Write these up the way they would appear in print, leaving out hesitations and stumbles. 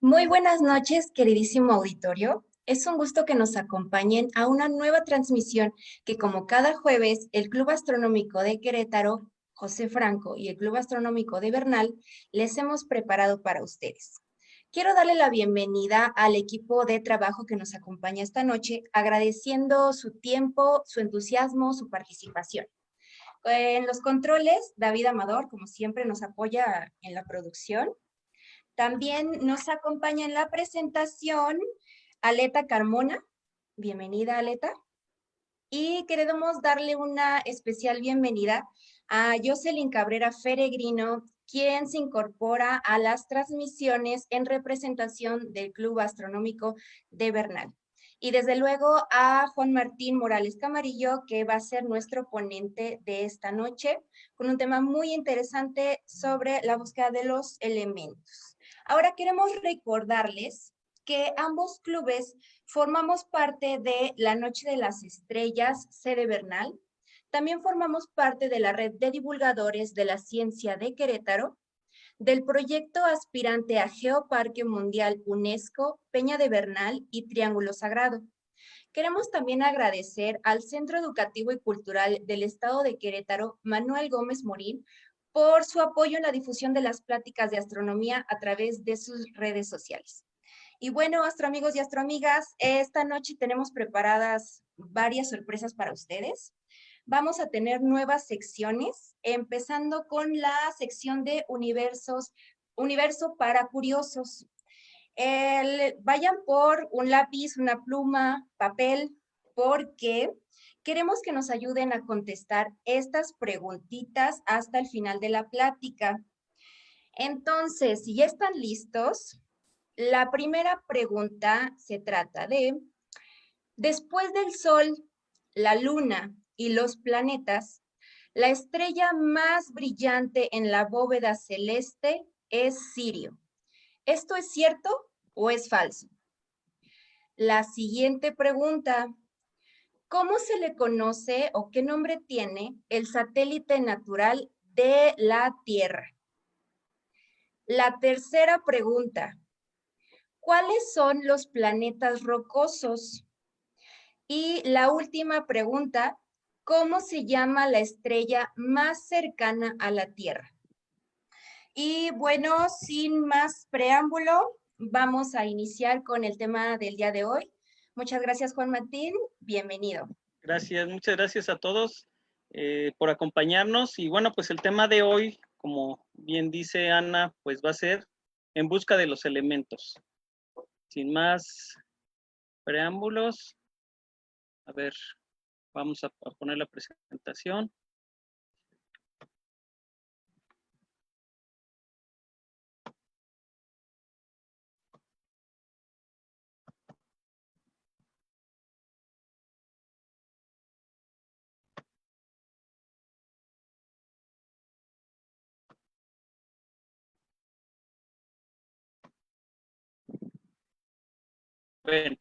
Muy buenas noches, queridísimo auditorio. Es un gusto que nos acompañen a una nueva transmisión que, como cada jueves, el Club Astronómico de Querétaro, José Franco, y el Club Astronómico de Bernal les hemos preparado para ustedes. Quiero darle la bienvenida al equipo de trabajo que nos acompaña esta noche, agradeciendo su tiempo, su entusiasmo, su participación. En los controles, David Amador, como siempre, nos apoya en la producción. También nos acompaña en la presentación Aleta Carmona. Bienvenida, Aleta. Y queremos darle una especial bienvenida a Jocelyn Cabrera Feregrino, quien se incorpora a las transmisiones en representación del Club Astronómico de Bernal. Y desde luego a Juan Martín Morales Camarillo, que va a ser nuestro ponente de esta noche, con un tema muy interesante sobre la búsqueda de los elementos. Ahora queremos recordarles que ambos clubes formamos parte de la Noche de las Estrellas, sede Bernal. También formamos parte de la red de divulgadores de la ciencia de Querétaro, del proyecto aspirante a Geoparque Mundial UNESCO, Peña de Bernal y Triángulo Sagrado. Queremos también agradecer al Centro Educativo y Cultural del Estado de Querétaro, Manuel Gómez Morín, por su apoyo en la difusión de las pláticas de astronomía a través de sus redes sociales. Y bueno, astroamigos y astroamigas, esta noche tenemos preparadas varias sorpresas para ustedes. Vamos a tener nuevas secciones, empezando con la sección de universo para curiosos. Vayan por un lápiz, una pluma, papel, porque queremos que nos ayuden a contestar estas preguntitas hasta el final de la plática. Entonces, si ya están listos, la primera pregunta se trata de, después del Sol, la Luna y los planetas, la estrella más brillante en la bóveda celeste es Sirio. ¿Esto es cierto o es falso? La siguiente pregunta, ¿cómo se le conoce o qué nombre tiene el satélite natural de la Tierra? La tercera pregunta, ¿cuáles son los planetas rocosos? Y la última pregunta, ¿cómo se llama la estrella más cercana a la Tierra? Y bueno, sin más preámbulo, vamos a iniciar con el tema del día de hoy. Muchas gracias, Juan Martín. Bienvenido. Gracias, muchas gracias a todos por acompañarnos. Y bueno, pues el tema de hoy, como bien dice Ana, pues va a ser en busca de los elementos. Sin más preámbulos, a ver, vamos a poner la presentación. Bueno,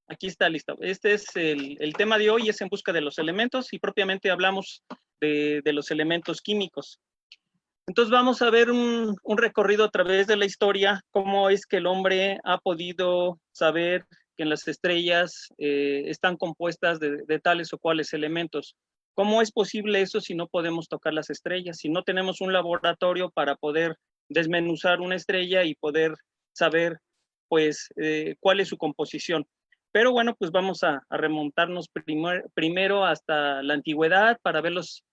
aquí está listo. Este es el tema de hoy, es en busca de los elementos y propiamente hablamos de los elementos químicos. Entonces vamos a ver un recorrido a través de la historia, cómo es que el hombre ha podido saber que en las estrellas están compuestas de tales o cuales elementos. ¿Cómo es posible eso si no podemos tocar las estrellas? Si no tenemos un laboratorio para poder desmenuzar una estrella y poder saber, pues, cuál es su composición. Pero bueno, pues vamos a remontarnos primero hasta la antigüedad para ver los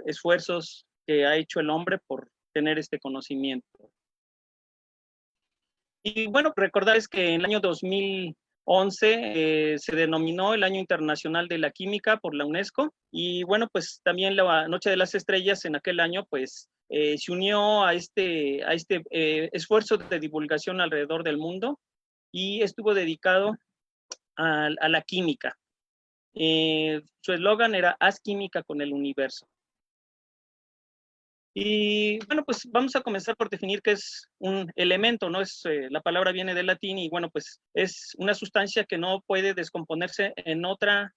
esfuerzos que ha hecho el hombre por tener este conocimiento. Y bueno, recordarles que en el año 2011 se denominó el Año Internacional de la Química por la UNESCO, y bueno, pues también la Noche de las Estrellas en aquel año pues se unió a este esfuerzo de divulgación alrededor del mundo y estuvo dedicado a la química. Su eslogan era "Haz química con el universo". Y bueno, pues vamos a comenzar por definir qué es un elemento, ¿no? La palabra viene del latín y bueno, pues es una sustancia que no puede descomponerse en otra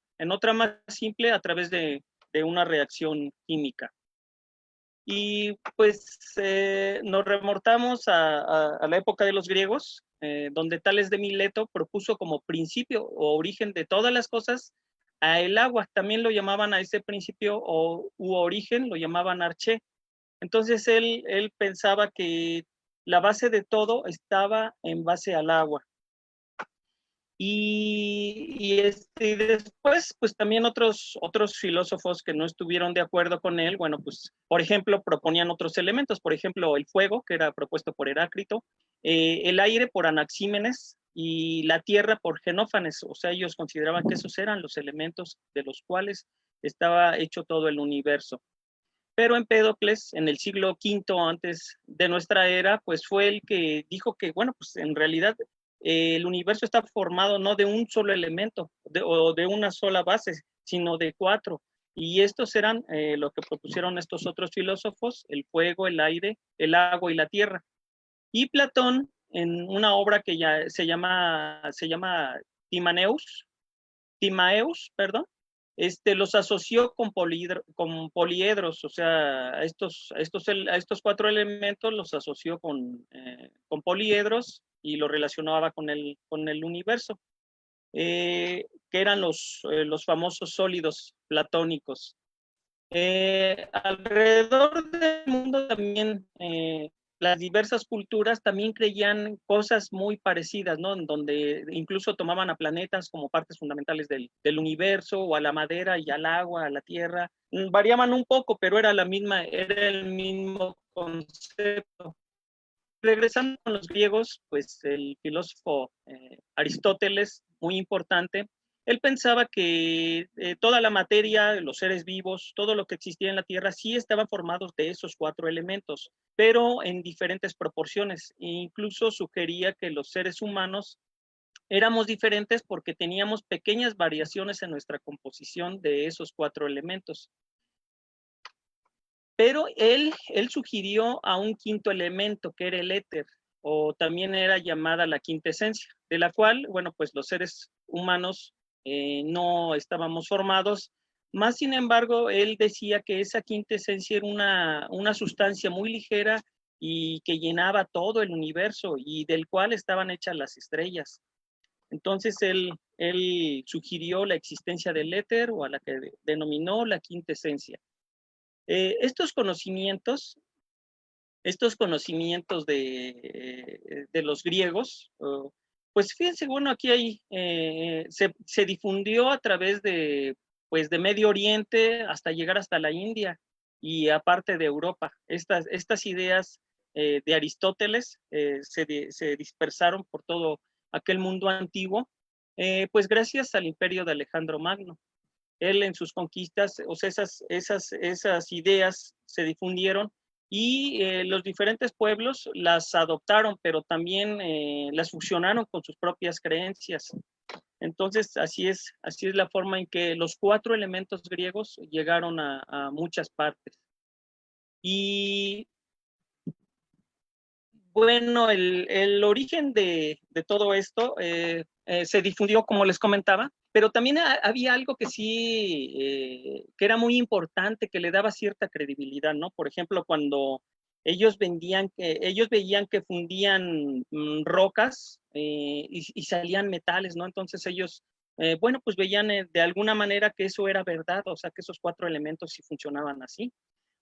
más simple a través de una reacción química. Y pues nos remontamos a la época de los griegos, donde Tales de Mileto propuso como principio o origen de todas las cosas a el agua. También lo llamaban a ese principio u origen, lo llamaban arché. Entonces él pensaba que la base de todo estaba en base al agua. Y después, pues también otros filósofos que no estuvieron de acuerdo con él, bueno, pues, por ejemplo, proponían otros elementos, por ejemplo, el fuego, que era propuesto por Heráclito, el aire por Anaxímenes y la tierra por Genófanes, o sea, ellos consideraban que esos eran los elementos de los cuales estaba hecho todo el universo. Pero Empédocles, en el siglo V antes de nuestra era, pues fue el que dijo que, bueno, pues en realidad el universo está formado no de un solo elemento o de una sola base, sino de cuatro. Y estos eran lo que propusieron estos otros filósofos, el fuego, el aire, el agua y la tierra. Y Platón, en una obra que ya se llama Timaeus, perdón, los asoció con poliedros, o sea, a estos cuatro elementos los asoció con poliedros y lo relacionaba con el universo, que eran los famosos sólidos platónicos. Alrededor del mundo también, las diversas culturas también creían cosas muy parecidas, ¿no? En donde incluso tomaban a planetas como partes fundamentales del universo, o a la madera y al agua, a la tierra. Variaban un poco, pero era el mismo concepto. Regresando con los griegos, pues el filósofo Aristóteles, muy importante, él pensaba que toda la materia, los seres vivos, todo lo que existía en la Tierra, sí estaban formados de esos cuatro elementos, pero en diferentes proporciones. E incluso sugería que los seres humanos éramos diferentes porque teníamos pequeñas variaciones en nuestra composición de esos cuatro elementos. Pero él sugirió a un quinto elemento, que era el éter, o también era llamada la quinta esencia, de la cual, bueno, pues los seres humanos no estábamos formados. Más sin embargo, él decía que esa quinta esencia era una sustancia muy ligera y que llenaba todo el universo y del cual estaban hechas las estrellas. Entonces él sugirió la existencia del éter, o a la que denominó la quinta esencia. Estos conocimientos de los griegos, pues fíjense, bueno, aquí se difundió a través pues de Medio Oriente hasta llegar hasta la India y aparte de Europa. Estas ideas de Aristóteles se dispersaron por todo aquel mundo antiguo, pues gracias al imperio de Alejandro Magno. Él en sus conquistas, o sea, esas ideas se difundieron y los diferentes pueblos las adoptaron, pero también las fusionaron con sus propias creencias. Entonces, así es la forma en que los cuatro elementos griegos llegaron a muchas partes. Y bueno, el origen de todo esto se difundió, como les comentaba, pero también había algo que sí, que era muy importante, que le daba cierta credibilidad, ¿no? Por ejemplo, cuando ellos veían que fundían rocas y salían metales, ¿no? Entonces ellos, bueno, pues veían de alguna manera que eso era verdad, o sea, que esos cuatro elementos sí funcionaban así.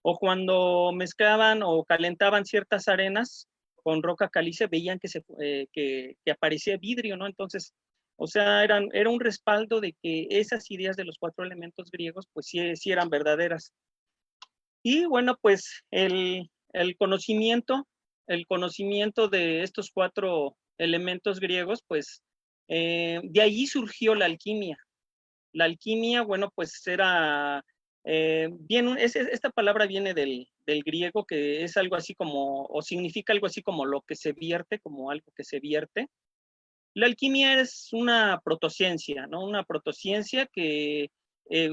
O cuando mezclaban o calentaban ciertas arenas con roca caliza, veían que aparecía vidrio, ¿no? Entonces, o sea, era un respaldo de que esas ideas de los cuatro elementos griegos, pues sí eran verdaderas. Y bueno, pues el conocimiento de estos cuatro elementos griegos, pues de allí surgió la alquimia. La alquimia, bueno, pues era, esta palabra viene del griego, que es algo así como, o significa algo así como lo que se vierte, como algo que se vierte. La alquimia es una protociencia, ¿no? Una protociencia que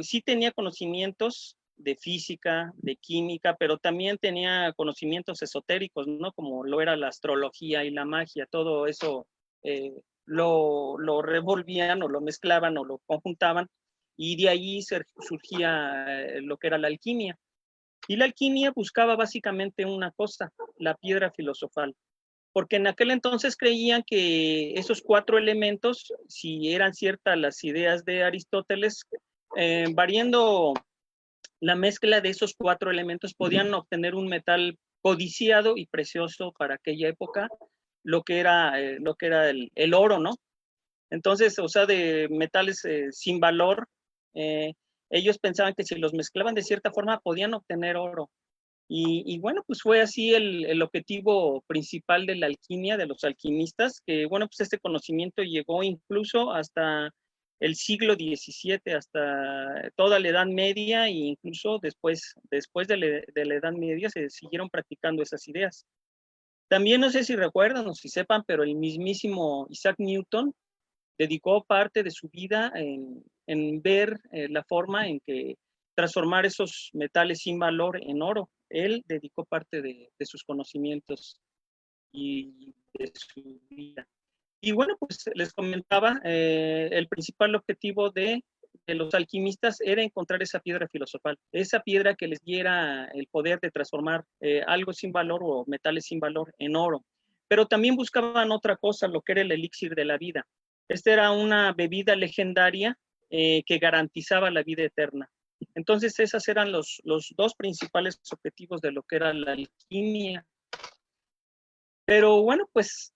sí tenía conocimientos de física, de química, pero también tenía conocimientos esotéricos, ¿no? Como lo era la astrología y la magia, todo eso lo revolvían o lo mezclaban o lo conjuntaban, y de ahí surgía lo que era la alquimia. Y la alquimia buscaba básicamente una cosa, la piedra filosofal, porque en aquel entonces creían que esos 4 elementos, si eran ciertas las ideas de Aristóteles, variando la mezcla de esos 4 elementos, podían obtener un metal codiciado y precioso para aquella época, lo que era el oro, ¿no? Entonces, o sea, de metales sin valor, ellos pensaban que si los mezclaban de cierta forma podían obtener oro. Y bueno, pues fue así el objetivo principal de la alquimia, de los alquimistas, que bueno, pues este conocimiento llegó incluso hasta el siglo XVII, hasta toda la Edad Media, e incluso después de la Edad Media se siguieron practicando esas ideas. También no sé si recuerdan o si sepan, pero el mismísimo Isaac Newton dedicó parte de su vida en ver la forma en que transformar esos metales sin valor en oro. Él dedicó parte de sus conocimientos y de su vida. Y bueno, pues les comentaba, el principal objetivo de los alquimistas era encontrar esa piedra filosofal, esa piedra que les diera el poder de transformar algo sin valor o metales sin valor en oro. Pero también buscaban otra cosa, lo que era el elixir de la vida. Esta era una bebida legendaria que garantizaba la vida eterna. Entonces, esos eran los 2 principales objetivos de lo que era la alquimia. Pero bueno, pues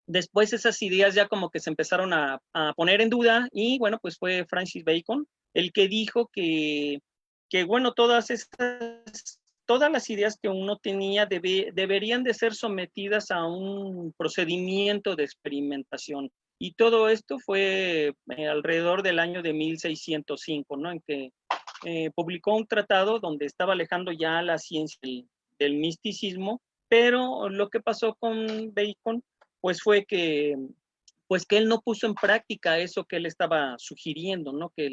después esas ideas ya como que se empezaron a poner en duda y bueno, pues fue Francis Bacon el que dijo que bueno, todas las ideas que uno tenía deberían de ser sometidas a un procedimiento de experimentación. Y todo esto fue alrededor del año de 1605, ¿no? En que publicó un tratado donde estaba alejando ya la ciencia del misticismo, pero lo que pasó con Bacon, pues fue pues que él no puso en práctica eso que él estaba sugiriendo, ¿no? Que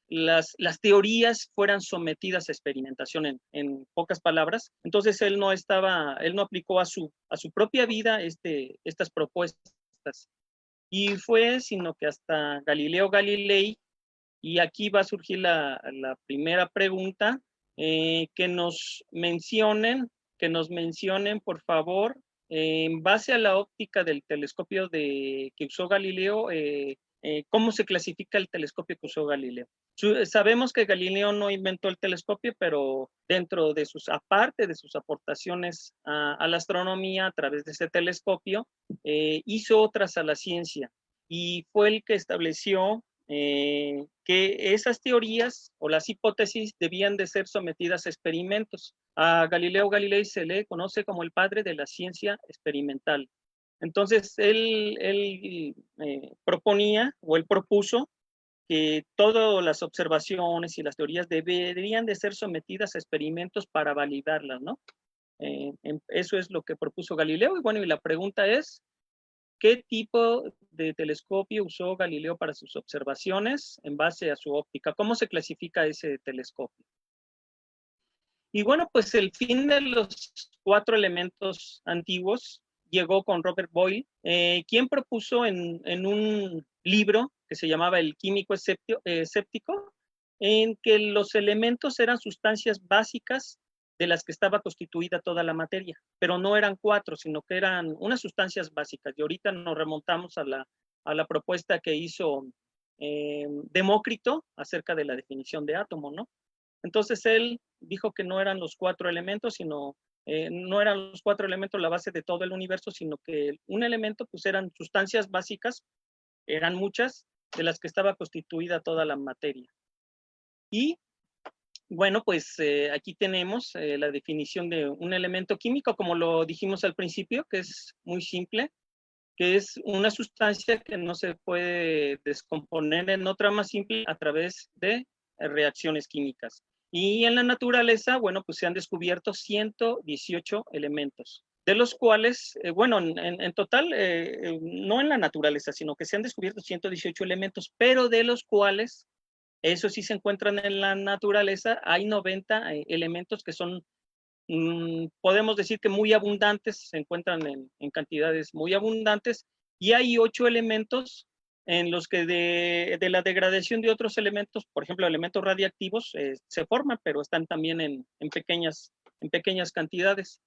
las teorías fueran sometidas a experimentación en pocas palabras. Entonces él no aplicó a su propia vida estas propuestas. Y fue, sino que hasta Galileo Galilei, y aquí va a surgir la primera pregunta, que nos mencionen, por favor, en base a la óptica del telescopio que usó Galileo, ¿cómo se clasifica el telescopio que usó Galileo? Sabemos que Galileo no inventó el telescopio, pero aparte de sus aportaciones a la astronomía a través de ese telescopio, hizo otras a la ciencia y fue el que estableció que esas teorías o las hipótesis debían de ser sometidas a experimentos. A Galileo Galilei se le conoce como el padre de la ciencia experimental. Entonces, él proponía o él propuso que todas las observaciones y las teorías deberían de ser sometidas a experimentos para validarlas, ¿no? Eso es lo que propuso Galileo. Y bueno, y la pregunta es, ¿qué tipo de telescopio usó Galileo para sus observaciones en base a su óptica? ¿Cómo se clasifica ese telescopio? Y bueno, pues el fin de los 4 elementos antiguos llegó con Robert Boyle, quien propuso en un libro que se llamaba El químico escéptico, en que los elementos eran sustancias básicas de las que estaba constituida toda la materia, pero no eran 4, sino que eran unas sustancias básicas. Y ahorita nos remontamos a la propuesta que hizo Demócrito acerca de la definición de átomo, ¿no? Entonces él dijo que no eran los 4 elementos, sino no eran los 4 elementos la base de todo el universo, sino que un elemento pues eran sustancias básicas, eran muchas, de las que estaba constituida toda la materia. Y bueno, pues aquí tenemos la definición de un elemento químico, como lo dijimos al principio, que es muy simple, que es una sustancia que no se puede descomponer en otra más simple a través de reacciones químicas. Y en la naturaleza, bueno, pues se han descubierto 118 elementos, de los cuales, bueno, en total, no en la naturaleza, sino que se han descubierto 118 elementos, pero de los cuales, eso sí se encuentran en la naturaleza, hay 90 elementos que son, podemos decir que muy abundantes, se encuentran en cantidades muy abundantes, y hay 8 elementos en los que de la degradación de otros elementos, por ejemplo, elementos radiactivos, se forman, pero están también en pequeñas cantidades.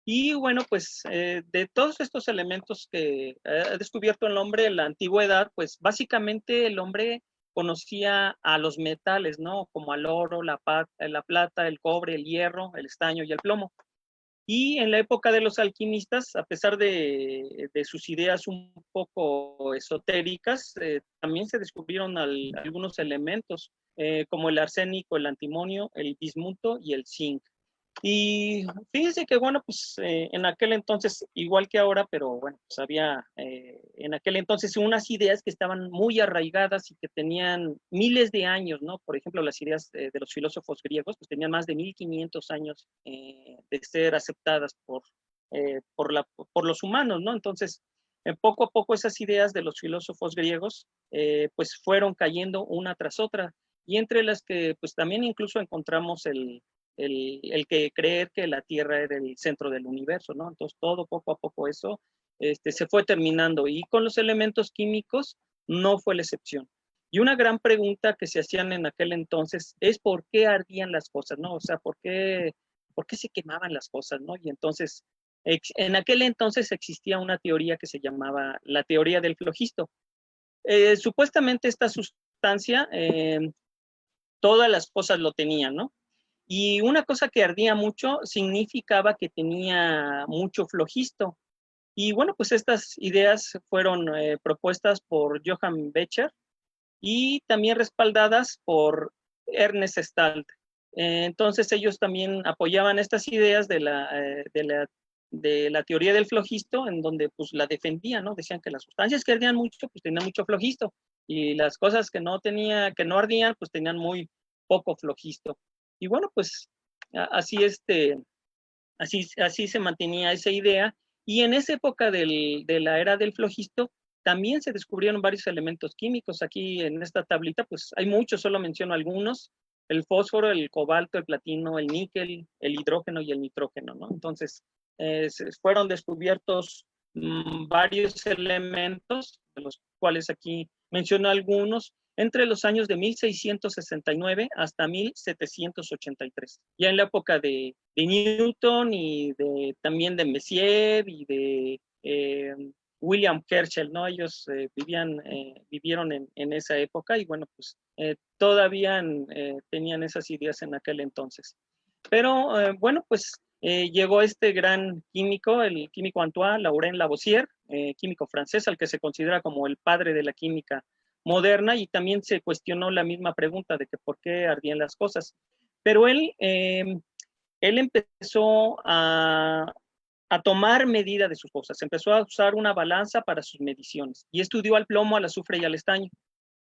Y bueno, pues de todos estos elementos que ha descubierto el hombre en la antigüedad, pues básicamente el hombre conocía a los metales, ¿no? Como al oro, la plata, el cobre, el hierro, el estaño y el plomo. Y en la época de los alquimistas, a pesar de sus ideas un poco esotéricas, también se descubrieron algunos elementos, como el arsénico, el antimonio, el bismuto y el zinc. Y fíjense que, bueno, pues en aquel entonces, igual que ahora, pero bueno, pues había en aquel entonces unas ideas que estaban muy arraigadas y que tenían miles de años, ¿no? Por ejemplo, las ideas de los filósofos griegos, pues tenían más de 1500 años de ser aceptadas por los humanos, ¿no? Entonces, poco a poco esas ideas de los filósofos griegos, pues fueron cayendo una tras otra, y entre las que, pues también incluso encontramos el que creer que la Tierra era el centro del universo, ¿no? Entonces, todo poco a poco eso se fue terminando, y con los elementos químicos no fue la excepción. Y una gran pregunta que se hacían en aquel entonces es por qué ardían las cosas, ¿no? O sea, por qué se quemaban las cosas, ¿no? Y entonces, en aquel entonces existía una teoría que se llamaba la teoría del flogisto. Supuestamente esta sustancia, todas las cosas lo tenían, ¿no? Y una cosa que ardía mucho significaba que tenía mucho flogisto. Y bueno, pues estas ideas fueron propuestas por Johann Becher y también respaldadas por Ernest Stahl. Entonces ellos también apoyaban estas ideas de la teoría del flogisto, en donde pues la defendían, ¿no? Decían que las sustancias que ardían mucho, pues tenían mucho flogisto, y las cosas que no ardían, pues tenían muy poco flogisto. Y bueno, pues así, así se mantenía esa idea. Y en esa época de la era del flogisto, también se descubrieron varios elementos químicos. Aquí en esta tablita, pues hay muchos, solo menciono algunos: el fósforo, el cobalto, el platino, el níquel, el hidrógeno y el nitrógeno, ¿no? Entonces, fueron descubiertos varios elementos, de los cuales aquí menciono algunos, entre los años de 1669 hasta 1783. Ya en la época de Newton y también de Messier y de William Herschel, ¿no? Ellos vivieron en esa época, y bueno, pues todavía tenían esas ideas en aquel entonces. Pero bueno, pues llegó este gran químico, el químico Antoine Laurent Lavoisier, químico francés, al que se considera como el padre de la química moderna, y también se cuestionó la misma pregunta de que por qué ardían las cosas. Pero él empezó a tomar medida de sus cosas, empezó a usar una balanza para sus mediciones, y estudió al plomo, al azufre y al estaño.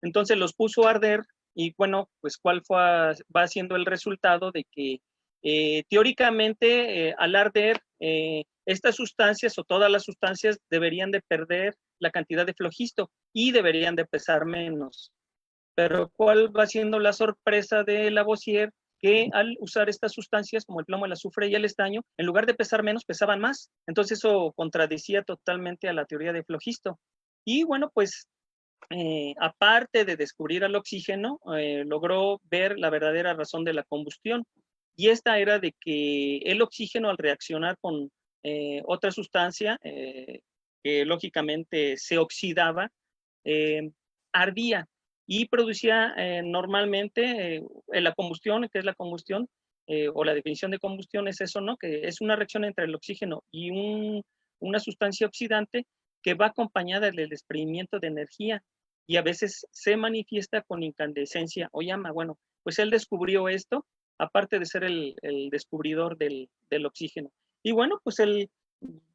Entonces los puso a arder, y bueno, pues va siendo el resultado de que teóricamente al arder, estas sustancias o todas las sustancias deberían de perder la cantidad de flogisto y deberían de pesar menos. Pero ¿cuál va siendo la sorpresa de Lavoisier? Que al usar estas sustancias como el plomo, el azufre y el estaño, en lugar de pesar menos, pesaban más. Entonces eso contradecía totalmente a la teoría de flogisto. Y bueno, pues aparte de descubrir el oxígeno, logró ver la verdadera razón de la combustión. Y esta era de que el oxígeno, al reaccionar con otra sustancia, que lógicamente se oxidaba, ardía y producía normalmente la combustión. ¿Qué es la combustión? O la definición de combustión es eso, ¿no? Que es una reacción entre el oxígeno y una sustancia oxidante que va acompañada del desprendimiento de energía, y a veces se manifiesta con incandescencia o llama. Bueno, pues él descubrió esto, aparte de ser el descubridor del oxígeno. Y bueno, pues él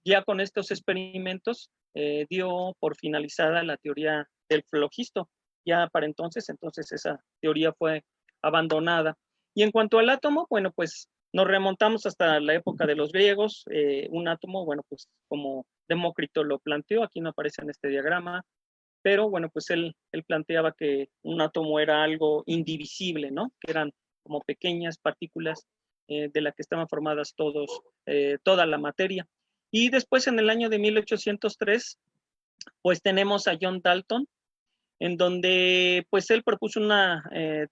ya con estos experimentos dio por finalizada la teoría del flogisto. Ya para entonces esa teoría fue abandonada. Y en cuanto al átomo, bueno, pues nos remontamos hasta la época de los griegos. Un átomo, bueno, pues como Demócrito lo planteó, aquí no aparece en este diagrama, pero bueno, pues él planteaba que un átomo era algo indivisible, ¿no? Que eran como pequeñas partículas de las que estaban formadas toda la materia. Y después, en el año de 1803, pues tenemos a John Dalton, en donde pues él propuso una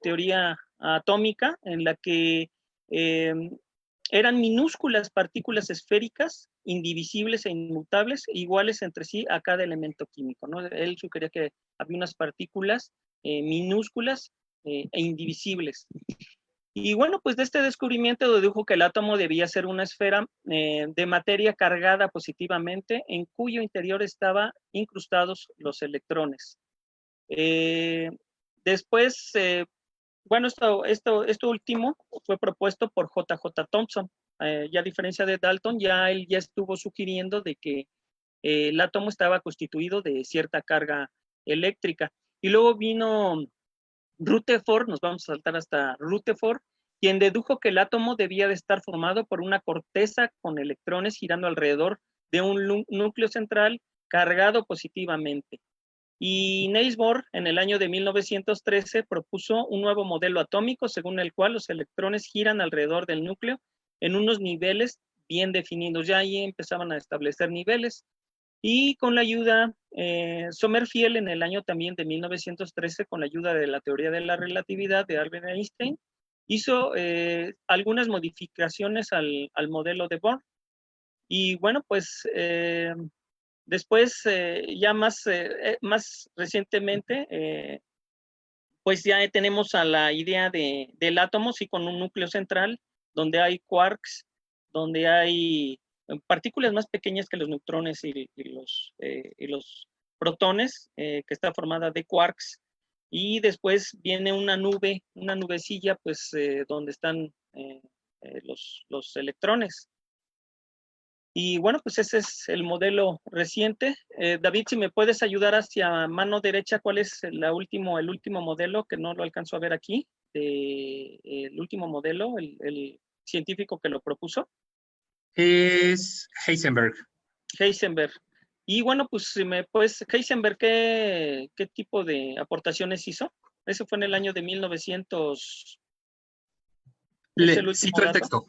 teoría atómica en la que eran minúsculas partículas esféricas, indivisibles e inmutables, iguales entre sí a cada elemento químico, ¿no? Él sugería que había unas partículas minúsculas e indivisibles. Y bueno, pues de este descubrimiento dedujo que el átomo debía ser una esfera de materia cargada positivamente, en cuyo interior estaban incrustados los electrones. Después, bueno, esto último fue propuesto por J.J. Thomson. Ya a diferencia de Dalton, él ya estuvo sugiriendo de que el átomo estaba constituido de cierta carga eléctrica. Y luego vino Rutherford, nos vamos a saltar hasta Rutherford, quien dedujo que el átomo debía de estar formado por una corteza con electrones girando alrededor de un núcleo central cargado positivamente. Y Niels Bohr, en el año de 1913, propuso un nuevo modelo atómico según el cual los electrones giran alrededor del núcleo en unos niveles bien definidos. Ya ahí empezaban a establecer niveles. Y con la ayuda, Sommerfeld en el año también de 1913, con la ayuda de la teoría de la relatividad de Albert Einstein, hizo algunas modificaciones al modelo de Bohr. Y bueno, pues después, ya más recientemente, pues ya tenemos a la idea del átomo, sí, con un núcleo central, donde hay quarks, donde hay partículas más pequeñas que los neutrones y los protones, que está formada de quarks, y después viene una nubecilla, pues, donde están los electrones. Y bueno, pues ese es el modelo reciente. David, si me puedes ayudar hacia mano derecha, ¿cuál es el último modelo que no lo alcanzo a ver aquí? El último modelo, el científico que lo propuso. Es Heisenberg. Heisenberg. Y bueno, pues si me puedes, Heisenberg, ¿qué tipo de aportaciones hizo? Ese fue en el año de 1900. ¿Es el último Cito el dato? texto.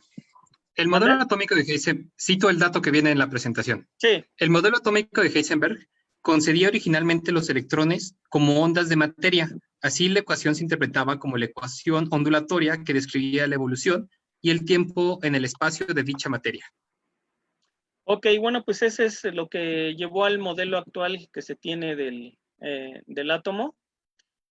El modelo atómico de Heisenberg, cito el dato que viene en la presentación. Sí. El modelo atómico de Heisenberg concebía originalmente los electrones como ondas de materia. Así la ecuación se interpretaba como la ecuación ondulatoria que describía la evolución y el tiempo en el espacio de dicha materia. Ok, bueno, pues ese es lo que llevó al modelo actual que se tiene del átomo.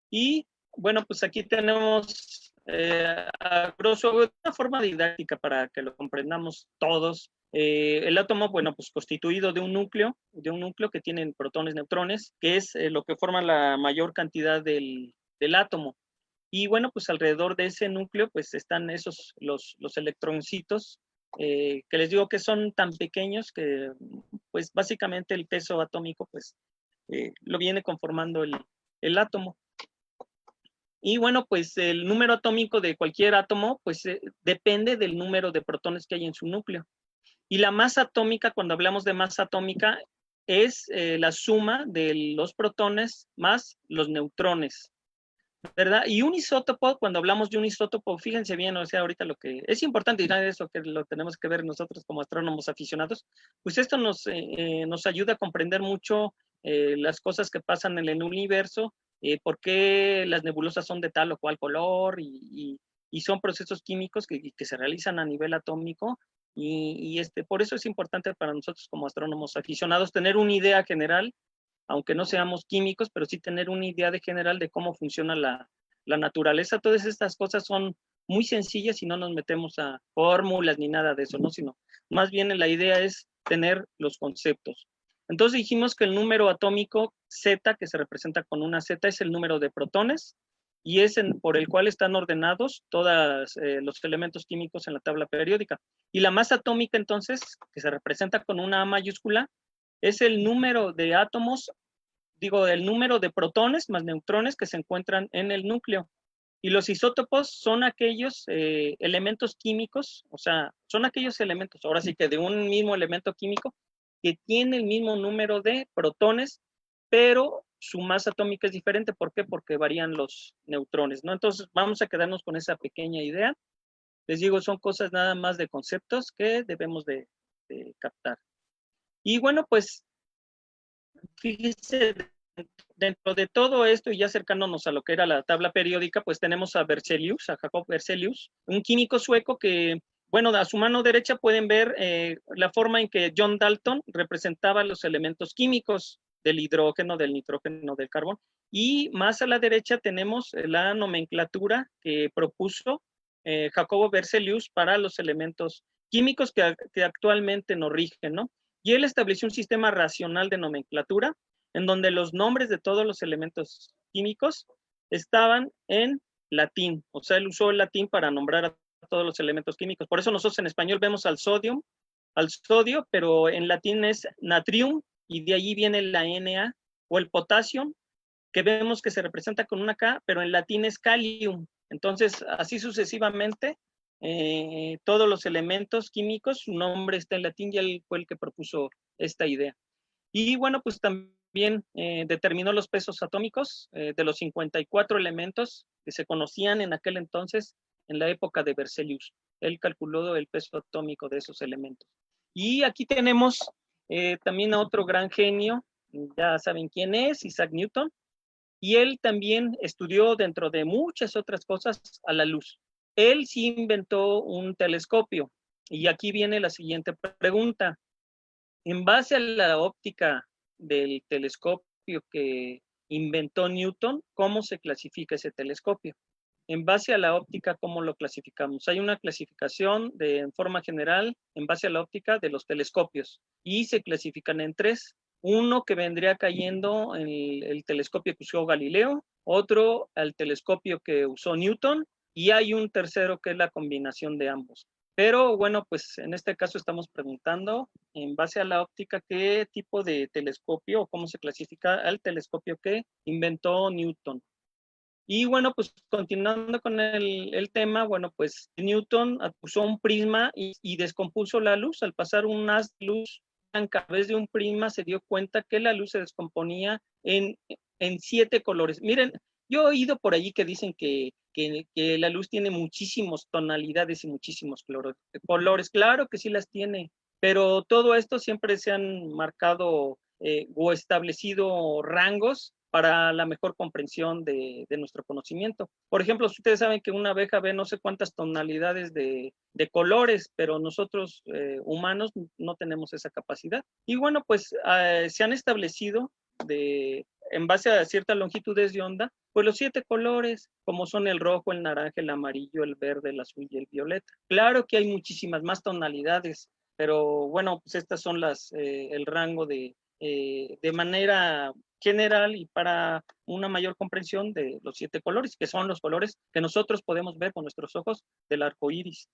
Y bueno, pues aquí tenemos a grosso modo una forma didáctica para que lo comprendamos todos. El átomo, bueno, pues constituido de un núcleo que tiene protones, neutrones, que es lo que forma la mayor cantidad del átomo. Y bueno, pues alrededor de ese núcleo, pues están los electroncitos, que les digo que son tan pequeños que, pues básicamente el peso atómico, pues lo viene conformando el átomo. Y bueno, pues el número atómico de cualquier átomo, pues depende del número de protones que hay en su núcleo. Y la masa atómica, cuando hablamos de masa atómica, es la suma de los protones más los neutrones, ¿verdad? Y un isótopo, cuando hablamos de un isótopo, fíjense bien, o sea, ahorita lo que es importante, y nada de eso que lo tenemos que ver nosotros como astrónomos aficionados, pues esto nos ayuda a comprender mucho las cosas que pasan en el universo, por qué las nebulosas son de tal o cual color, y son procesos químicos que se realizan a nivel atómico, y por eso es importante para nosotros como astrónomos aficionados tener una idea general, aunque no seamos químicos, pero sí tener una idea general de cómo funciona la naturaleza. Todas estas cosas son muy sencillas y no nos metemos a fórmulas ni nada de eso, ¿no? Sino más bien la idea es tener los conceptos. Entonces dijimos que el número atómico Z, que se representa con una Z, es el número de protones y es por el cual están ordenados todos los elementos químicos en la tabla periódica. Y la masa atómica, entonces, que se representa con una A mayúscula, es el número de átomos, el número de protones más neutrones que se encuentran en el núcleo. Y los isótopos son aquellos elementos químicos, o sea, son aquellos elementos, ahora sí que de un mismo elemento químico, que tiene el mismo número de protones, pero su masa atómica es diferente. ¿Por qué? Porque varían los neutrones, ¿no? Entonces, vamos a quedarnos con esa pequeña idea. Les digo, son cosas nada más de conceptos que debemos de captar. Y bueno, pues, fíjense, dentro de todo esto, y ya acercándonos a lo que era la tabla periódica, pues tenemos a Berzelius, a Jacob Berzelius, un químico sueco que, bueno, a su mano derecha pueden ver la forma en que John Dalton representaba los elementos químicos del hidrógeno, del nitrógeno, del carbón. Y más a la derecha tenemos la nomenclatura que propuso Jacobo Berzelius para los elementos químicos que actualmente nos rigen, ¿no? Y él estableció un sistema racional de nomenclatura en donde los nombres de todos los elementos químicos estaban en latín. O sea, él usó el latín para nombrar a todos los elementos químicos. Por eso nosotros en español vemos al sodio, pero en latín es natrium, y de allí viene la Na, o el potasio, que vemos que se representa con una K, pero en latín es kalium. Entonces, así sucesivamente, todos los elementos químicos, su nombre está en latín, y él fue el que propuso esta idea. Y bueno, pues también determinó los pesos atómicos de los 54 elementos que se conocían en aquel entonces, en la época de Berzelius. Él calculó el peso atómico de esos elementos. Y aquí tenemos también a otro gran genio, ya saben quién es, Isaac Newton, y él también estudió, dentro de muchas otras cosas, a la luz. Él sí inventó un telescopio, y aquí viene la siguiente pregunta. En base a la óptica del telescopio que inventó Newton, ¿cómo se clasifica ese telescopio? En base a la óptica, ¿cómo lo clasificamos? Hay una clasificación en forma general en base a la óptica de los telescopios, y se clasifican en tres. Uno que vendría cayendo en el telescopio que usó Galileo, otro al telescopio que usó Newton, y hay un tercero que es la combinación de ambos. Pero bueno, pues en este caso estamos preguntando, en base a la óptica, qué tipo de telescopio o cómo se clasifica al telescopio que inventó Newton. Y bueno, pues continuando con el tema, bueno, pues Newton usó un prisma y descompuso la luz. Al pasar un haz de luz a través de un prisma, se dio cuenta que la luz se descomponía en 7 colores. Miren, yo he oído por allí que dicen que la luz tiene muchísimas tonalidades y muchísimos colores. Claro que sí las tiene, pero todo esto siempre se han marcado o establecido rangos para la mejor comprensión de nuestro conocimiento. Por ejemplo, ustedes saben que una abeja ve no sé cuántas tonalidades de colores, pero nosotros humanos no tenemos esa capacidad. Y bueno, pues se han establecido en base a ciertas longitudes de onda, pues los 7 colores, como son el rojo, el naranja, el amarillo, el verde, el azul y el violeta. Claro que hay muchísimas más tonalidades, pero bueno, pues estas son el rango de manera general y para una mayor comprensión de los 7 colores, que son los colores que nosotros podemos ver con nuestros ojos del arco iris.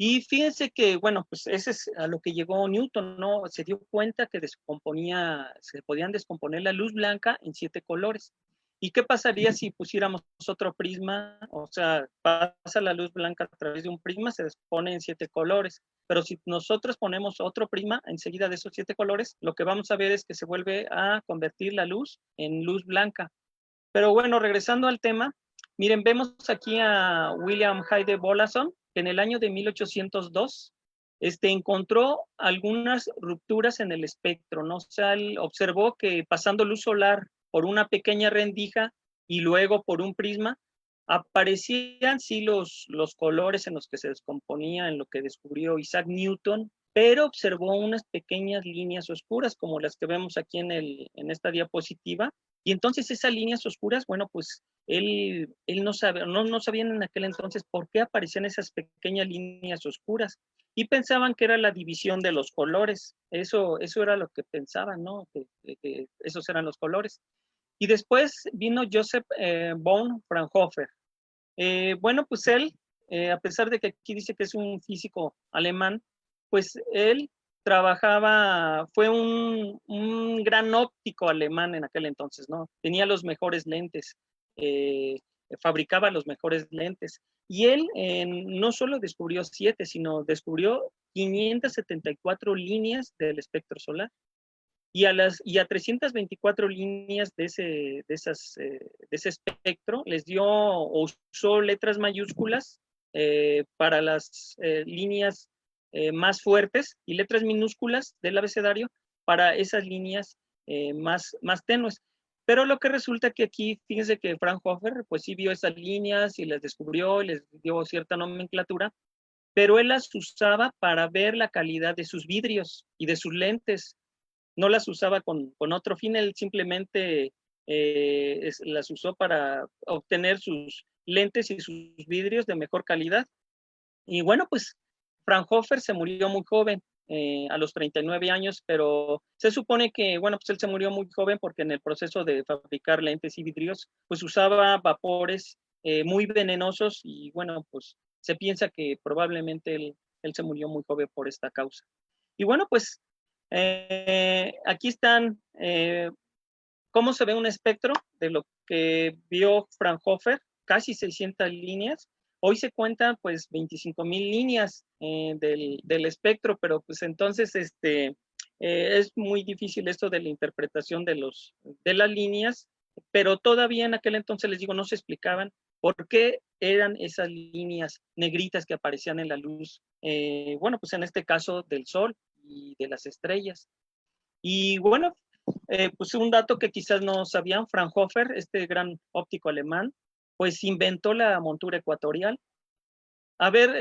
Y fíjense que, bueno, pues ese es a lo que llegó Newton, ¿no? Se dio cuenta que se podían descomponer la luz blanca en 7 colores. ¿Y qué pasaría si pusiéramos otro prisma? O sea, pasa la luz blanca a través de un prisma, se descompone en 7 colores. Pero si nosotros ponemos otro prisma enseguida de esos 7 colores, lo que vamos a ver es que se vuelve a convertir la luz en luz blanca. Pero bueno, regresando al tema, miren, vemos aquí a William Hyde Wollaston, que en el año de 1802 encontró algunas rupturas en el espectro, ¿no? O sea, él observó que pasando luz solar por una pequeña rendija y luego por un prisma, aparecían sí los colores en los que se descomponía, en lo que descubrió Isaac Newton, pero observó unas pequeñas líneas oscuras como las que vemos aquí en esta diapositiva. Y entonces esas líneas oscuras, bueno, pues él no sabían en aquel entonces por qué aparecían esas pequeñas líneas oscuras, y pensaban que era la división de los colores. Eso era lo que pensaban, ¿no? Que esos eran los colores. Y después vino Joseph von Fraunhofer. Bueno, pues él, a pesar de que aquí dice que es un físico alemán, pues él fue un gran óptico alemán en aquel entonces, ¿no? Tenía los mejores lentes, fabricaba los mejores lentes. Y él no solo descubrió 7, sino descubrió 574 líneas del espectro solar. Y a 324 líneas de ese espectro les dio o usó letras mayúsculas para las líneas más fuertes, y letras minúsculas del abecedario para esas líneas más tenues. Pero lo que resulta que aquí, fíjense que Fraunhofer, pues sí vio esas líneas y las descubrió y les dio cierta nomenclatura, pero él las usaba para ver la calidad de sus vidrios y de sus lentes. No las usaba con otro fin, él simplemente las usó para obtener sus lentes y sus vidrios de mejor calidad. Y bueno, pues Fraunhofer se murió muy joven, a los 39 años, pero se supone que, bueno, pues él se murió muy joven porque en el proceso de fabricar lentes y vidrios, pues usaba vapores muy venenosos y bueno, pues se piensa que probablemente él se murió muy joven por esta causa. Y bueno, pues aquí están cómo se ve un espectro de lo que vio Fraunhofer, casi 600 líneas. Hoy se cuentan pues 25,000 líneas del espectro, pero pues entonces es muy difícil esto de la interpretación de las líneas, pero todavía en aquel entonces, les digo, no se explicaban por qué eran esas líneas negritas que aparecían en la luz, bueno, pues en este caso del sol y de las estrellas. Y bueno, pues un dato que quizás no sabían, Fraunhofer, este gran óptico alemán, pues inventó la montura ecuatorial. A ver, a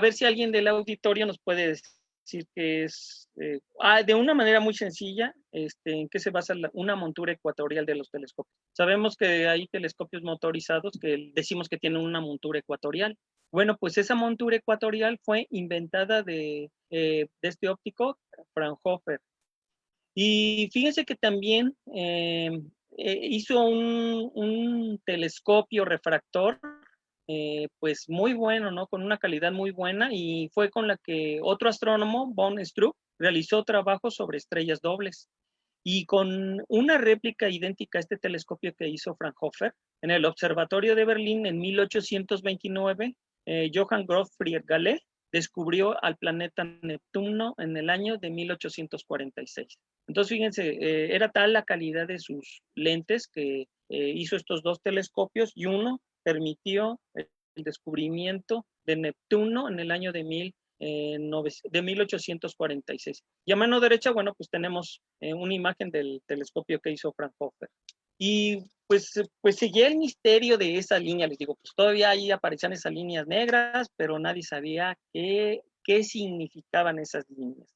ver si alguien del auditorio nos puede decir que es, de una manera muy sencilla, en qué se basa una montura ecuatorial de los telescopios. Sabemos que hay telescopios motorizados que decimos que tienen una montura ecuatorial. Bueno, pues esa montura ecuatorial fue inventada de este óptico, Fraunhofer. Y fíjense que también hizo un telescopio refractor, pues muy bueno, ¿no? Con una calidad muy buena, y fue con la que otro astrónomo, von Struck, realizó trabajos sobre estrellas dobles. Y con una réplica idéntica a este telescopio que hizo Fraunhofer, en el Observatorio de Berlín en 1829, Johann Gottfried Galle descubrió al planeta Neptuno en el año de 1846. Entonces, fíjense, era tal la calidad de sus lentes que hizo estos dos telescopios, y uno permitió el descubrimiento de Neptuno en el año de 1846. Y a mano derecha, bueno, pues tenemos una imagen del telescopio que hizo Fraunhofer. Y pues seguía el misterio de esa línea, les digo, pues todavía ahí aparecían esas líneas negras, pero nadie sabía qué significaban esas líneas.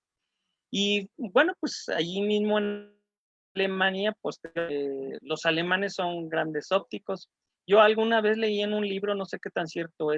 Y bueno, pues allí mismo en Alemania, pues los alemanes son grandes ópticos. Yo alguna vez leí en un libro, no sé qué tan cierto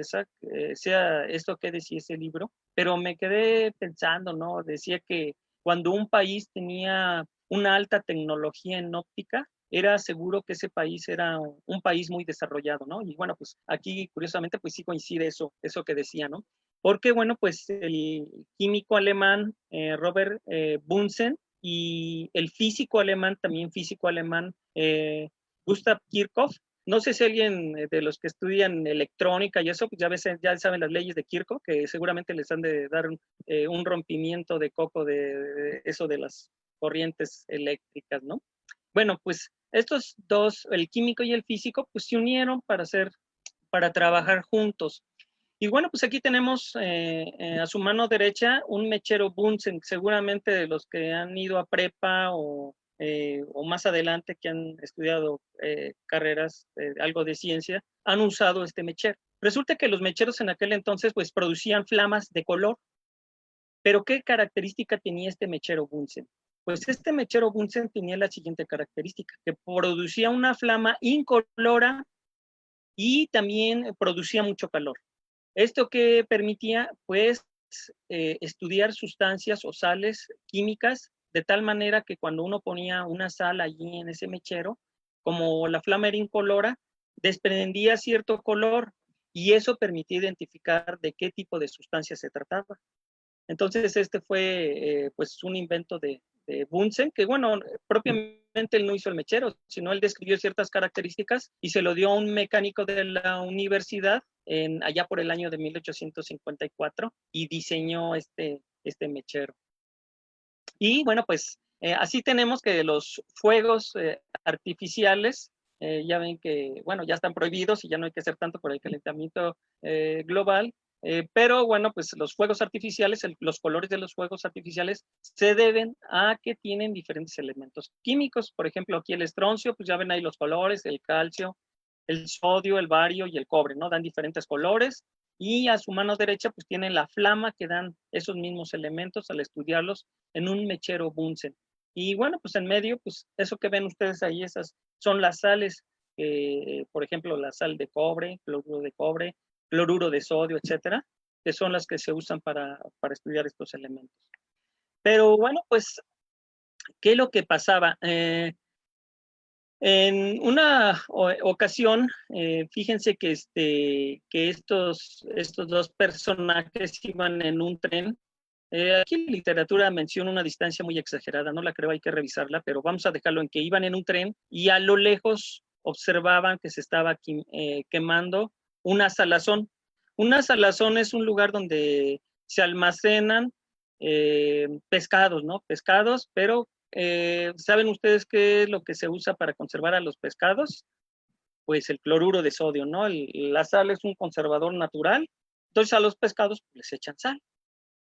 sea esto que decía ese libro, pero me quedé pensando, ¿no? Decía que cuando un país tenía una alta tecnología en óptica, era seguro que ese país era un país muy desarrollado, ¿no? Y bueno, pues aquí curiosamente pues sí coincide eso que decía, ¿no? Porque bueno, pues el químico alemán Robert Bunsen y el físico alemán, también físico alemán, Gustav Kirchhoff. No sé si alguien de los que estudian electrónica y eso, pues ya saben las leyes de Kirchhoff, que seguramente les han de dar un rompimiento de coco de eso de las corrientes eléctricas, ¿no? Bueno, pues estos dos, el químico y el físico, pues se unieron para trabajar juntos. Y bueno, pues aquí tenemos a su mano derecha un mechero Bunsen, seguramente de los que han ido a prepa o más adelante que han estudiado carreras, algo de ciencia, han usado este mechero. Resulta que los mecheros en aquel entonces pues producían flamas de color, pero ¿qué característica tenía este mechero Bunsen? Pues este mechero Bunsen tenía la siguiente característica, que producía una flama incolora y también producía mucho calor. Esto que permitía, pues, estudiar sustancias o sales químicas de tal manera que cuando uno ponía una sal allí en ese mechero, como la flama era incolora, desprendía cierto color, y eso permitía identificar de qué tipo de sustancia se trataba. Entonces, este fue pues un invento de Bunsen, que bueno, propiamente él no hizo el mechero, sino él describió ciertas características y se lo dio a un mecánico de la universidad allá por el año de 1854, y diseñó este mechero. Y bueno, pues así tenemos que los fuegos artificiales, ya ven que, bueno, ya están prohibidos y ya no hay que hacer tanto por el calentamiento global. Pero bueno, pues los fuegos artificiales, los colores de los fuegos artificiales se deben a que tienen diferentes elementos químicos. Por ejemplo, aquí el estroncio, pues ya ven ahí los colores, el calcio, el sodio, el bario y el cobre, ¿no? Dan diferentes colores. Y a su mano derecha, pues tienen la flama que dan esos mismos elementos al estudiarlos en un mechero Bunsen. Y bueno, pues en medio, pues eso que ven ustedes ahí, esas son las sales, por ejemplo, la sal de cobre, cloruro de sodio, etcétera, que son las que se usan para estudiar estos elementos. Pero bueno, pues, ¿qué es lo que pasaba? En una ocasión, fíjense que, estos dos personajes iban en un tren. Aquí en literatura menciona una distancia muy exagerada, no la creo, hay que revisarla, pero vamos a dejarlo en que iban en un tren y a lo lejos observaban que se estaba quemando una salazón. Una salazón es un lugar donde se almacenan pescados, ¿no? Pescados, pero ¿saben ustedes qué es lo que se usa para conservar a los pescados? Pues el cloruro de sodio, ¿no? La sal es un conservador natural, entonces a los pescados les echan sal.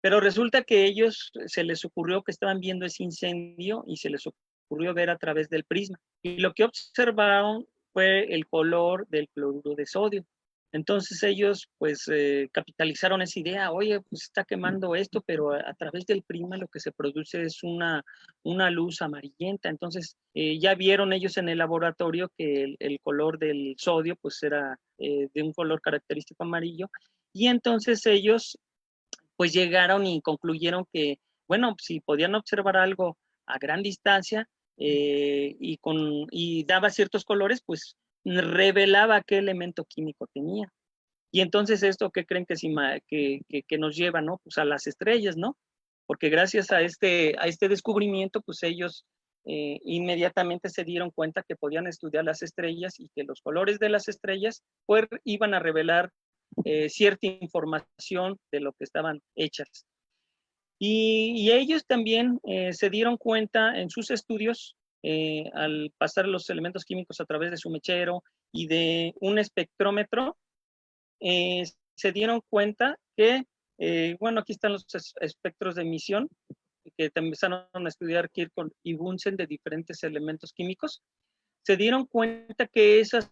Pero resulta que ellos se les ocurrió que estaban viendo ese incendio y se les ocurrió ver a través del prisma. Y lo que observaron fue el color del cloruro de sodio. Entonces ellos pues capitalizaron esa idea, oye, pues está quemando esto, pero a través del prisma lo que se produce es una luz amarillenta. Entonces ya vieron ellos en el laboratorio que el color del sodio pues era de un color característico amarillo. Y entonces ellos pues llegaron y concluyeron bueno, si podían observar algo a gran distancia y daba ciertos colores, pues revelaba qué elemento químico tenía. Y entonces esto, ¿qué creen que nos lleva, no? Pues a las estrellas, ¿no? Porque gracias a este descubrimiento, pues ellos inmediatamente se dieron cuenta que podían estudiar las estrellas y que los colores de las estrellas pues, iban a revelar cierta información de lo que estaban hechas. Y ellos también se dieron cuenta en sus estudios, al pasar los elementos químicos a través de su mechero y de un espectrómetro, se dieron cuenta que, bueno, aquí están los espectros de emisión, que empezaron a estudiar Kirchhoff y Bunsen de diferentes elementos químicos. Se dieron cuenta que esa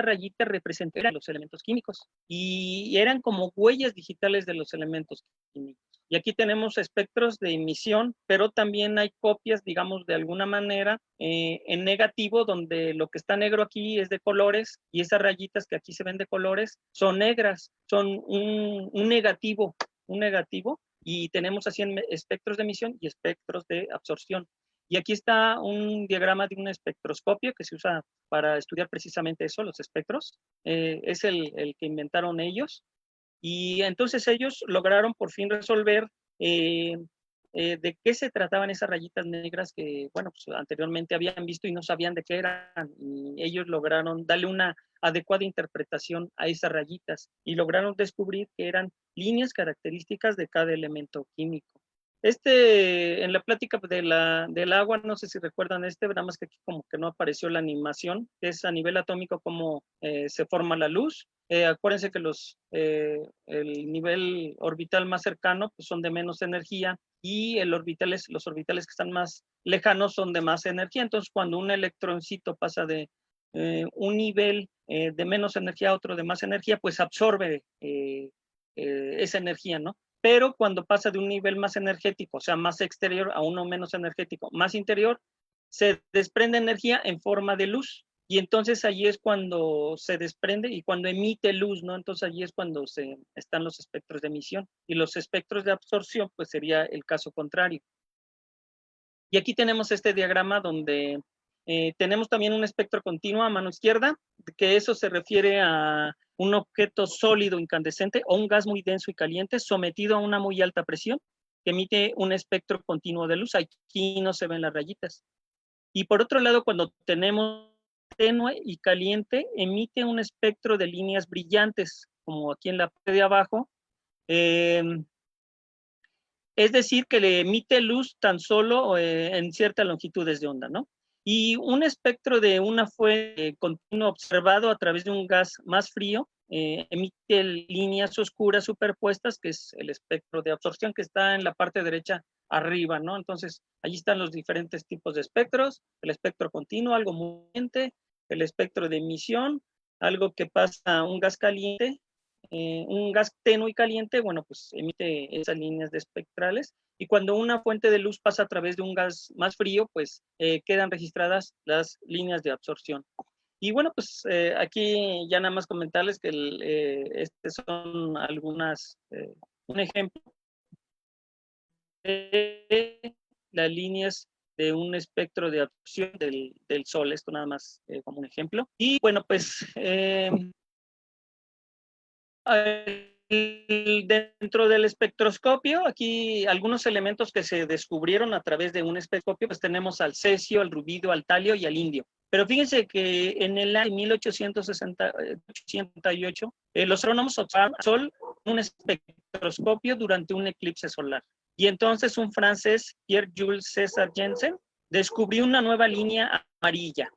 rayita representaba los elementos químicos y eran como huellas digitales de los elementos químicos. Y aquí tenemos espectros de emisión, pero también hay copias, digamos, de alguna manera en negativo, donde lo que está negro aquí es de colores y esas rayitas que aquí se ven de colores son negras, son un negativo, y tenemos así espectros de emisión y espectros de absorción. Y aquí está un diagrama de un espectroscopio que se usa para estudiar precisamente eso, los espectros. Es el que inventaron ellos. Y entonces ellos lograron por fin resolver de qué se trataban esas rayitas negras que, bueno, pues anteriormente habían visto y no sabían de qué eran. Y ellos lograron darle una adecuada interpretación a esas rayitas y lograron descubrir que eran líneas características de cada elemento químico. En la plática del agua, no sé si recuerdan nada más que aquí como que no apareció la animación, que es a nivel atómico cómo se forma la luz. Acuérdense que el nivel orbital más cercano pues son de menos energía y los orbitales que están más lejanos son de más energía. Entonces, cuando un electroncito pasa de un nivel de menos energía a otro de más energía, pues absorbe esa energía, ¿no? Pero cuando pasa de un nivel más energético, o sea, más exterior, a uno menos energético, más interior, se desprende energía en forma de luz. Y entonces allí es cuando se desprende y cuando emite luz, ¿no? Entonces allí es cuando están los espectros de emisión. Y los espectros de absorción, pues sería el caso contrario. Y aquí tenemos este diagrama donde tenemos también un espectro continuo a mano izquierda, que eso se refiere a un objeto sólido incandescente o un gas muy denso y caliente sometido a una muy alta presión que emite un espectro continuo de luz. Aquí no se ven las rayitas. Y por otro lado, cuando tenemos tenue y caliente, emite un espectro de líneas brillantes, como aquí en la parte de abajo. Es decir, que le emite luz tan solo en ciertas longitudes de onda, ¿no? Y un espectro de una fuente continua observado a través de un gas más frío emite líneas oscuras superpuestas, que es el espectro de absorción, que está en la parte derecha arriba, ¿no? Entonces, allí están los diferentes tipos de espectros: el espectro continuo, algo moviente; el espectro de emisión, algo que pasa un gas caliente, un gas tenue y caliente, bueno, pues emite esas líneas de espectrales. Y cuando una fuente de luz pasa a través de un gas más frío, pues quedan registradas las líneas de absorción. Y bueno, pues aquí ya nada más comentarles que son un ejemplo de las líneas de un espectro de absorción del Sol. Esto nada más como un ejemplo. Y bueno, pues dentro del espectroscopio, aquí algunos elementos que se descubrieron a través de un espectroscopio, pues tenemos al cesio, al rubidio, al talio y al indio. Pero fíjense que en el año 1868, los astrónomos observaron el Sol en un espectroscopio durante un eclipse solar. Y entonces un francés, Pierre-Jules César Jensen, descubrió una nueva línea amarilla.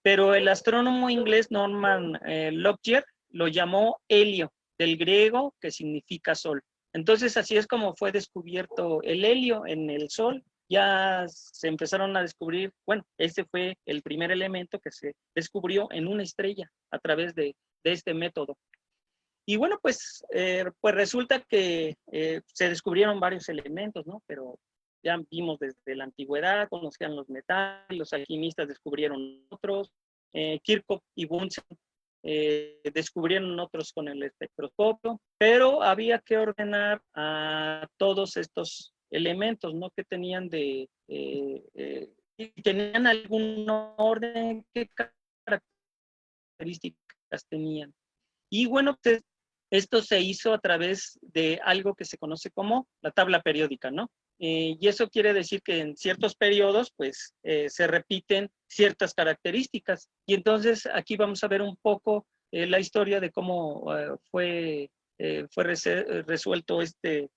Pero el astrónomo inglés Norman Lockyer lo llamó helio, del griego, que significa sol. Entonces así es como fue descubierto el helio en el Sol. Ya se empezaron a descubrir, bueno, este fue el primer elemento que se descubrió en una estrella a través de este método. Y bueno, pues resulta que se descubrieron varios elementos, ¿no? Pero ya vimos desde la antigüedad, conocían los metales, los alquimistas descubrieron otros, Kirchhoff y Bunsen descubrieron otros con el espectroscopio, pero había que ordenar a todos estos elementos, ¿no? Que tenían tenían algún orden, qué características tenían. Y bueno, pues esto se hizo a través de algo que se conoce como la tabla periódica, ¿no? Y eso quiere decir que en ciertos periodos, pues, se repiten ciertas características. Y entonces aquí vamos a ver un poco la historia de cómo fue resuelto este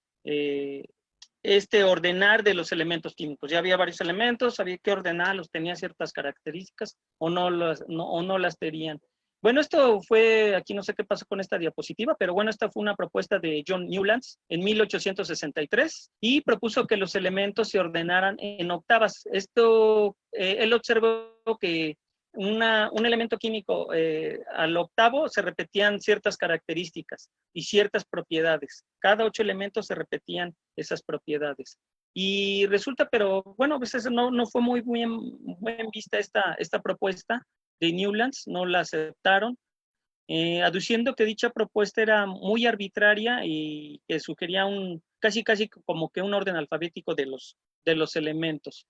ordenar de los elementos químicos. Ya había varios elementos, había que ordenarlos, tenía ciertas características o no las tenían. Bueno, esto fue, aquí no sé qué pasó con esta diapositiva, pero bueno, esta fue una propuesta de John Newlands en 1863 y propuso que los elementos se ordenaran en octavas. Él observó que un elemento químico al octavo se repetían ciertas características y ciertas propiedades. Cada 8 elementos se repetían esas propiedades. Y resulta, pero bueno, pues eso no fue muy bien vista esta propuesta de Newlands, no la aceptaron, aduciendo que dicha propuesta era muy arbitraria y que sugería casi como que un orden alfabético de los elementos.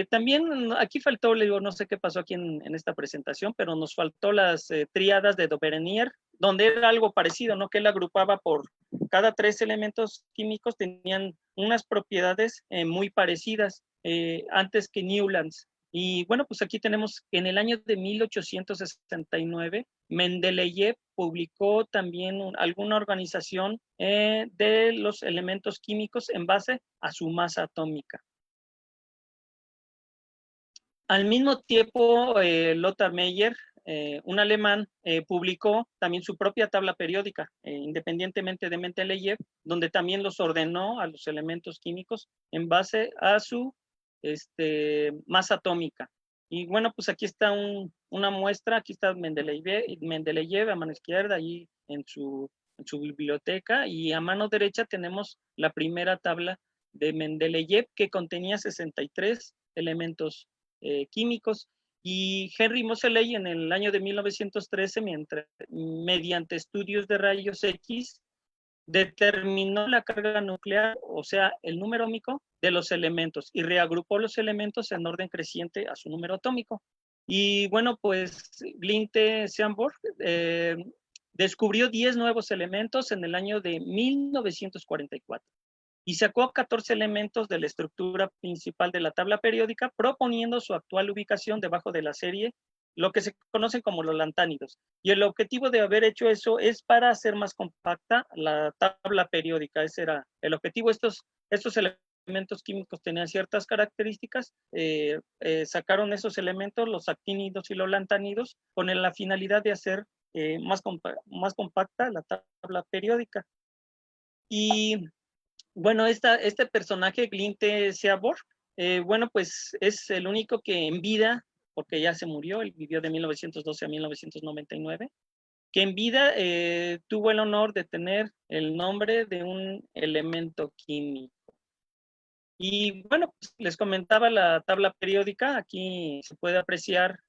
También aquí faltó, no sé qué pasó aquí en esta presentación, pero nos faltó las tríadas de Dovenier, donde era algo parecido, ¿no? Que él agrupaba por cada 3 elementos químicos, tenían unas propiedades muy parecidas antes que Newlands. Y bueno, pues aquí tenemos que en el año de 1869, Mendeleev publicó también alguna organización de los elementos químicos en base a su masa atómica. Al mismo tiempo, Lothar Meyer, un alemán, publicó también su propia tabla periódica, independientemente de Mendeleev, donde también los ordenó a los elementos químicos en base a su masa atómica. Y bueno, pues aquí está una muestra, aquí está Mendeleev a mano izquierda, ahí en su biblioteca, y a mano derecha tenemos la primera tabla de Mendeleev, que contenía 63 elementos químicos, y Henry Moseley en el año de 1913, mediante estudios de rayos X, determinó la carga nuclear, o sea, el número atómico de los elementos, y reagrupó los elementos en orden creciente a su número atómico. Y bueno, pues Glinte Seaborg descubrió 10 nuevos elementos en el año de 1944. Y sacó 14 elementos de la estructura principal de la tabla periódica, proponiendo su actual ubicación debajo de la serie, lo que se conocen como los lantánidos. Y el objetivo de haber hecho eso es para hacer más compacta la tabla periódica. Ese era el objetivo. Estos elementos químicos tenían ciertas características, sacaron esos elementos, los actínidos y los lantánidos, con la finalidad de hacer más compacta, la tabla periódica. Y bueno, este personaje, Glinte Seaborg, bueno, pues es el único que en vida, porque ya se murió, él vivió de 1912 a 1999, que en vida tuvo el honor de tener el nombre de un elemento químico. Y bueno, pues les comentaba la tabla periódica, aquí se puede apreciar,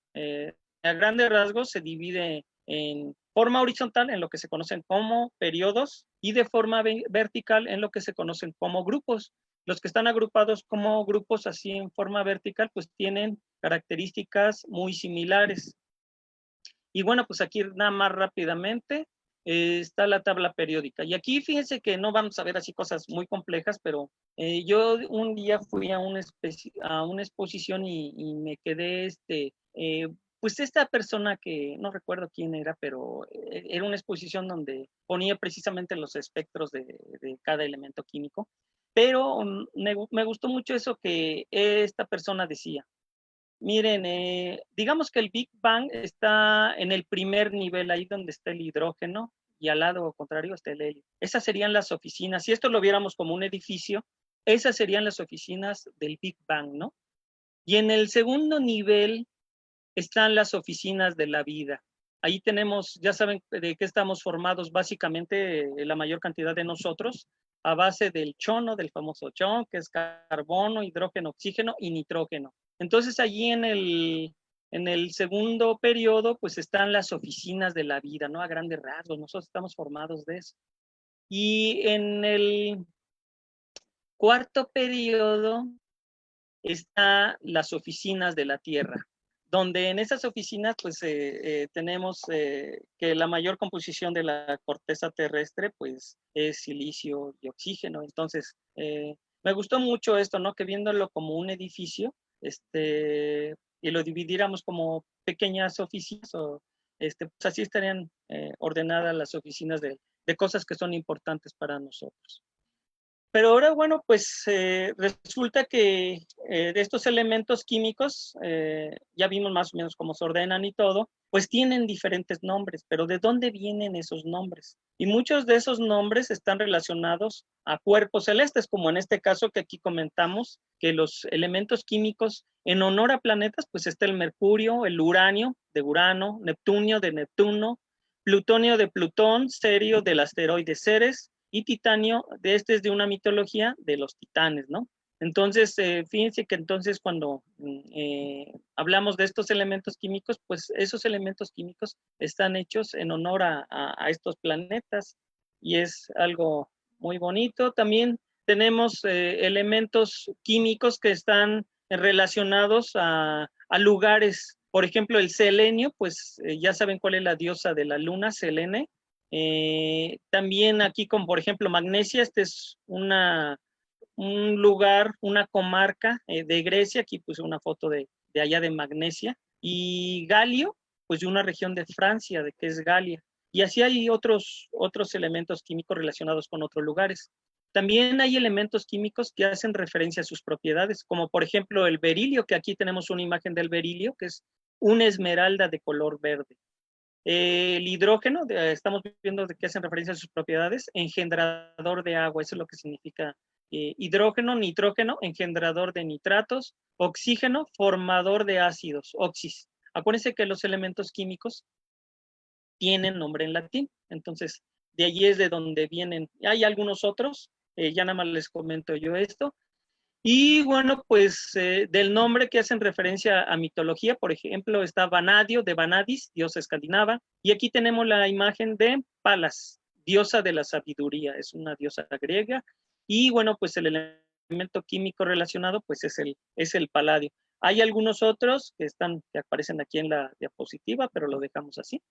a grandes rasgos se divide en forma horizontal en lo que se conocen como periodos y de forma vertical en lo que se conocen como grupos. Los que están agrupados como grupos así en forma vertical pues tienen características muy similares. Y bueno, pues aquí nada más rápidamente está la tabla periódica. Y aquí fíjense que no vamos a ver así cosas muy complejas, pero yo un día fui a una exposición y me quedé, pues esta persona que no recuerdo quién era, pero era una exposición donde ponía precisamente los espectros de cada elemento químico. Pero me gustó mucho eso que esta persona decía. Miren, digamos que el Big Bang está en el primer nivel, ahí donde está el hidrógeno, y al lado contrario está el helio. Esas serían las oficinas. Si esto lo viéramos como un edificio, esas serían las oficinas del Big Bang, ¿no? Y en el segundo nivel están las oficinas de la vida. Ahí tenemos, ya saben de qué estamos formados básicamente la mayor cantidad de nosotros, a base del chono, del famoso chon, que es carbono, hidrógeno, oxígeno y nitrógeno. Entonces allí en el segundo periodo, pues están las oficinas de la vida, ¿no? A grandes rasgos, nosotros estamos formados de eso. Y en el cuarto periodo están las oficinas de la Tierra, donde en esas oficinas pues tenemos que la mayor composición de la corteza terrestre pues es silicio y oxígeno. Entonces, me gustó mucho esto, ¿no? Que viéndolo como un edificio, y lo dividiéramos como pequeñas oficinas, pues así estarían ordenadas las oficinas de cosas que son importantes para nosotros. Pero ahora, bueno, pues resulta que de estos elementos químicos, ya vimos más o menos cómo se ordenan y todo, pues tienen diferentes nombres, pero ¿de dónde vienen esos nombres? Y muchos de esos nombres están relacionados a cuerpos celestes, como en este caso que aquí comentamos, que los elementos químicos en honor a planetas, pues está el mercurio, el uranio de Urano, Neptunio de Neptuno, plutonio de Plutón, cerio del asteroide Ceres, y titanio, este es de una mitología de los titanes, ¿no? Entonces, fíjense que entonces cuando hablamos de estos elementos químicos, pues esos elementos químicos están hechos en honor a estos planetas y es algo muy bonito. También tenemos elementos químicos que están relacionados a lugares. Por ejemplo, el selenio, pues ya saben cuál es la diosa de la luna, Selene. También aquí, como por ejemplo Magnesia, este es un lugar, una comarca de Grecia, aquí puse una foto de allá de Magnesia, y Galio, pues de una región de Francia, de que es Galia, y así hay otros elementos químicos relacionados con otros lugares. También hay elementos químicos que hacen referencia a sus propiedades, como por ejemplo el berilio, que aquí tenemos una imagen del berilio, que es una esmeralda de color verde. El hidrógeno, estamos viendo de qué hacen referencia a sus propiedades, engendrador de agua, eso es lo que significa hidrógeno, nitrógeno, engendrador de nitratos, oxígeno, formador de ácidos, oxis. Acuérdense que los elementos químicos tienen nombre en latín, entonces de allí es de donde vienen. Hay algunos otros, ya nada más les comento yo esto. Y bueno, pues del nombre que hacen referencia a mitología, por ejemplo, está Vanadio, de Vanadis, diosa escandinava, y aquí tenemos la imagen de Palas, diosa de la sabiduría, es una diosa griega, y bueno, pues el elemento químico relacionado, pues es el paladio. Hay algunos otros que aparecen aquí en la diapositiva, pero lo dejamos así.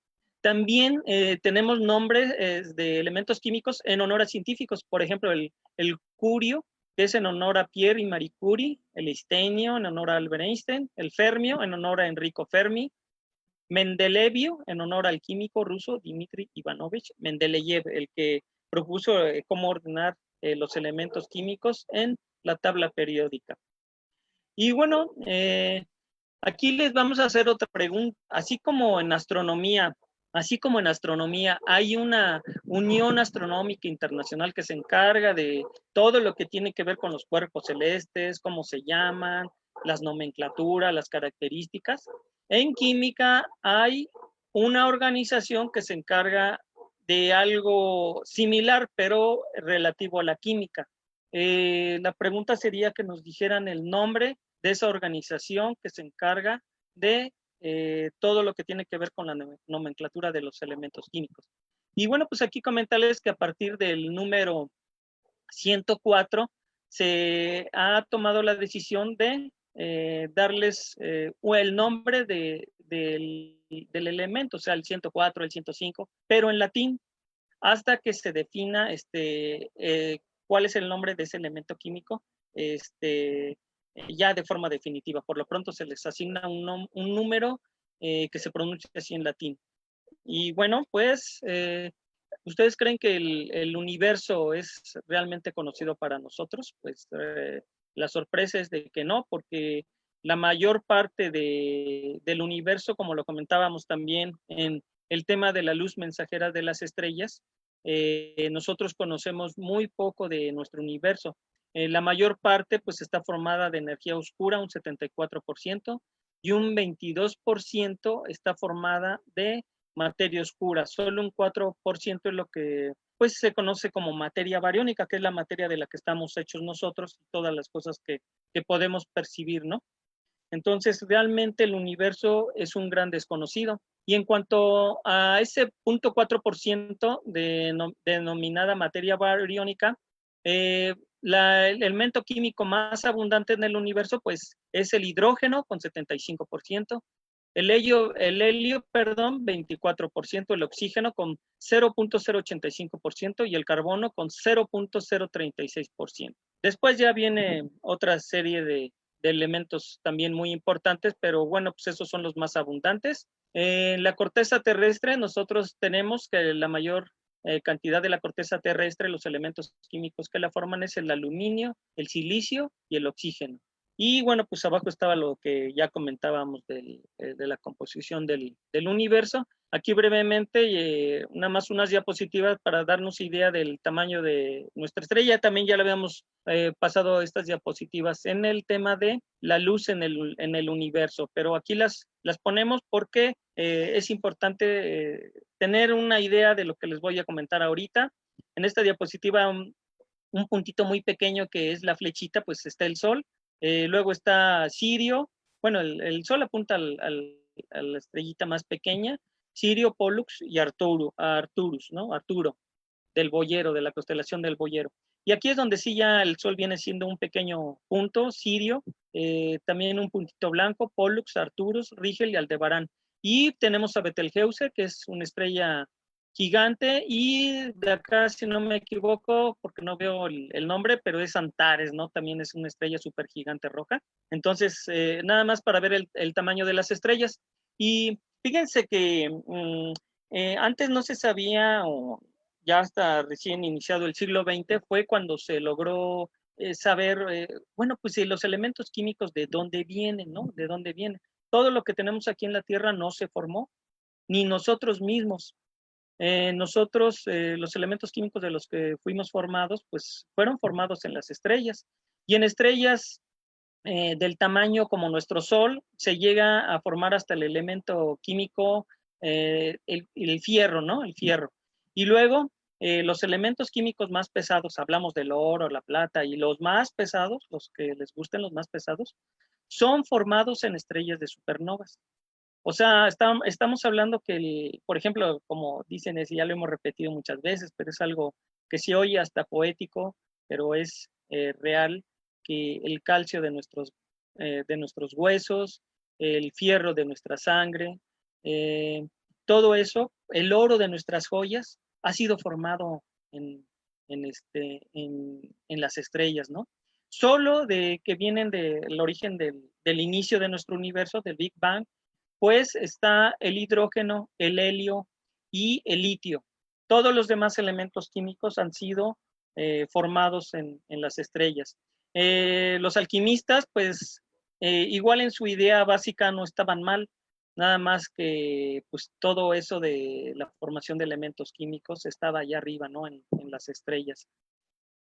También tenemos nombres de elementos químicos en honor a científicos, por ejemplo, el curio, que es en honor a Pierre y Marie Curie, el estenio en honor a Albert Einstein, el fermio en honor a Enrico Fermi, Mendelevio en honor al químico ruso Dmitry Ivanovich Mendeleev, el que propuso cómo ordenar los elementos químicos en la tabla periódica. Y bueno, aquí les vamos a hacer otra pregunta. Así como en astronomía Así como en astronomía hay una Unión Astronómica Internacional que se encarga de todo lo que tiene que ver con los cuerpos celestes, cómo se llaman, las nomenclaturas, las características. En química hay una organización que se encarga de algo similar, pero relativo a la química. La pregunta sería que nos dijeran el nombre de esa organización que se encarga de todo lo que tiene que ver con la nomenclatura de los elementos químicos. Y bueno, pues aquí comentarles que a partir del número 104 se ha tomado la decisión de darles el nombre del elemento, o sea, el 104, el 105, pero en latín, hasta que se defina cuál es el nombre de ese elemento químico, ya de forma definitiva. Por lo pronto se les asigna un número que se pronuncia así en latín. Y bueno, pues, ¿ustedes creen que el universo es realmente conocido para nosotros? Pues la sorpresa es de que no, porque la mayor parte del universo, como lo comentábamos también en el tema de la luz mensajera de las estrellas, nosotros conocemos muy poco de nuestro universo. La mayor parte pues está formada de energía oscura, un 74%, y un 22% está formada de materia oscura. Solo un 4% es lo que pues se conoce como materia bariónica, que es la materia de la que estamos hechos nosotros y todas las cosas que podemos percibir, ¿no? Entonces, realmente el universo es un gran desconocido. Y en cuanto a ese 0.4% denominada materia bariónica, el elemento químico más abundante en el universo, pues, es el hidrógeno con 75%, el helio, 24%, el oxígeno con 0.085% y el carbono con 0.036%. Después ya viene otra serie de elementos también muy importantes, pero bueno, pues esos son los más abundantes. En la corteza terrestre nosotros tenemos que la mayor cantidad de la corteza terrestre, los elementos químicos que la forman es el aluminio, el silicio y el oxígeno. Y bueno, pues abajo estaba lo que ya comentábamos de la composición del universo. Aquí brevemente, nada más unas diapositivas para darnos idea del tamaño de nuestra estrella. También ya le habíamos pasado estas diapositivas en el tema de la luz en el universo, pero aquí las ponemos porque es importante tener una idea de lo que les voy a comentar ahorita. En esta diapositiva, un puntito muy pequeño que es la flechita, pues está el Sol. Luego está Sirio. Bueno, el Sol apunta a la estrellita más pequeña. Sirio, Pollux y Arcturus, ¿no? Arturo, del Boyero, de la constelación del Boyero. Y aquí es donde sí ya el Sol viene siendo un pequeño punto, Sirio, también un puntito blanco, Pollux, Arcturus, Rigel y Aldebarán. Y tenemos a Betelgeuse, que es una estrella gigante, y de acá, si no me equivoco, porque no veo el nombre, pero es Antares, ¿no? También es una estrella súper gigante roja. Entonces, nada más para ver el tamaño de las estrellas. Y fíjense que antes no se sabía, o ya hasta recién iniciado el siglo XX, fue cuando se logró saber, bueno, pues los elementos químicos de dónde vienen, ¿no? De dónde vienen. Todo lo que tenemos aquí en la Tierra no se formó, ni nosotros mismos. Los elementos químicos de los que fuimos formados, pues fueron formados en las estrellas. Y en estrellas del tamaño como nuestro Sol, se llega a formar hasta el elemento químico, el fierro, ¿no? El fierro. Y luego, los elementos químicos más pesados, hablamos del oro, la plata, y los más pesados, los que les gusten los más pesados, son formados en estrellas de supernovas. O sea, estamos hablando que, por ejemplo, como dicen, ya lo hemos repetido muchas veces, pero es algo que se oye hasta poético, pero es real, que el calcio de nuestros huesos, el fierro de nuestra sangre, todo eso, el oro de nuestras joyas, ha sido formado en las estrellas, ¿no? Solo de que vienen del origen del inicio de nuestro universo, del Big Bang, pues está el hidrógeno, el helio y el litio. Todos los demás elementos químicos han sido formados en las estrellas. Los alquimistas, pues igual en su idea básica no estaban mal, nada más que pues todo eso de la formación de elementos químicos estaba allá arriba, ¿no? En las estrellas.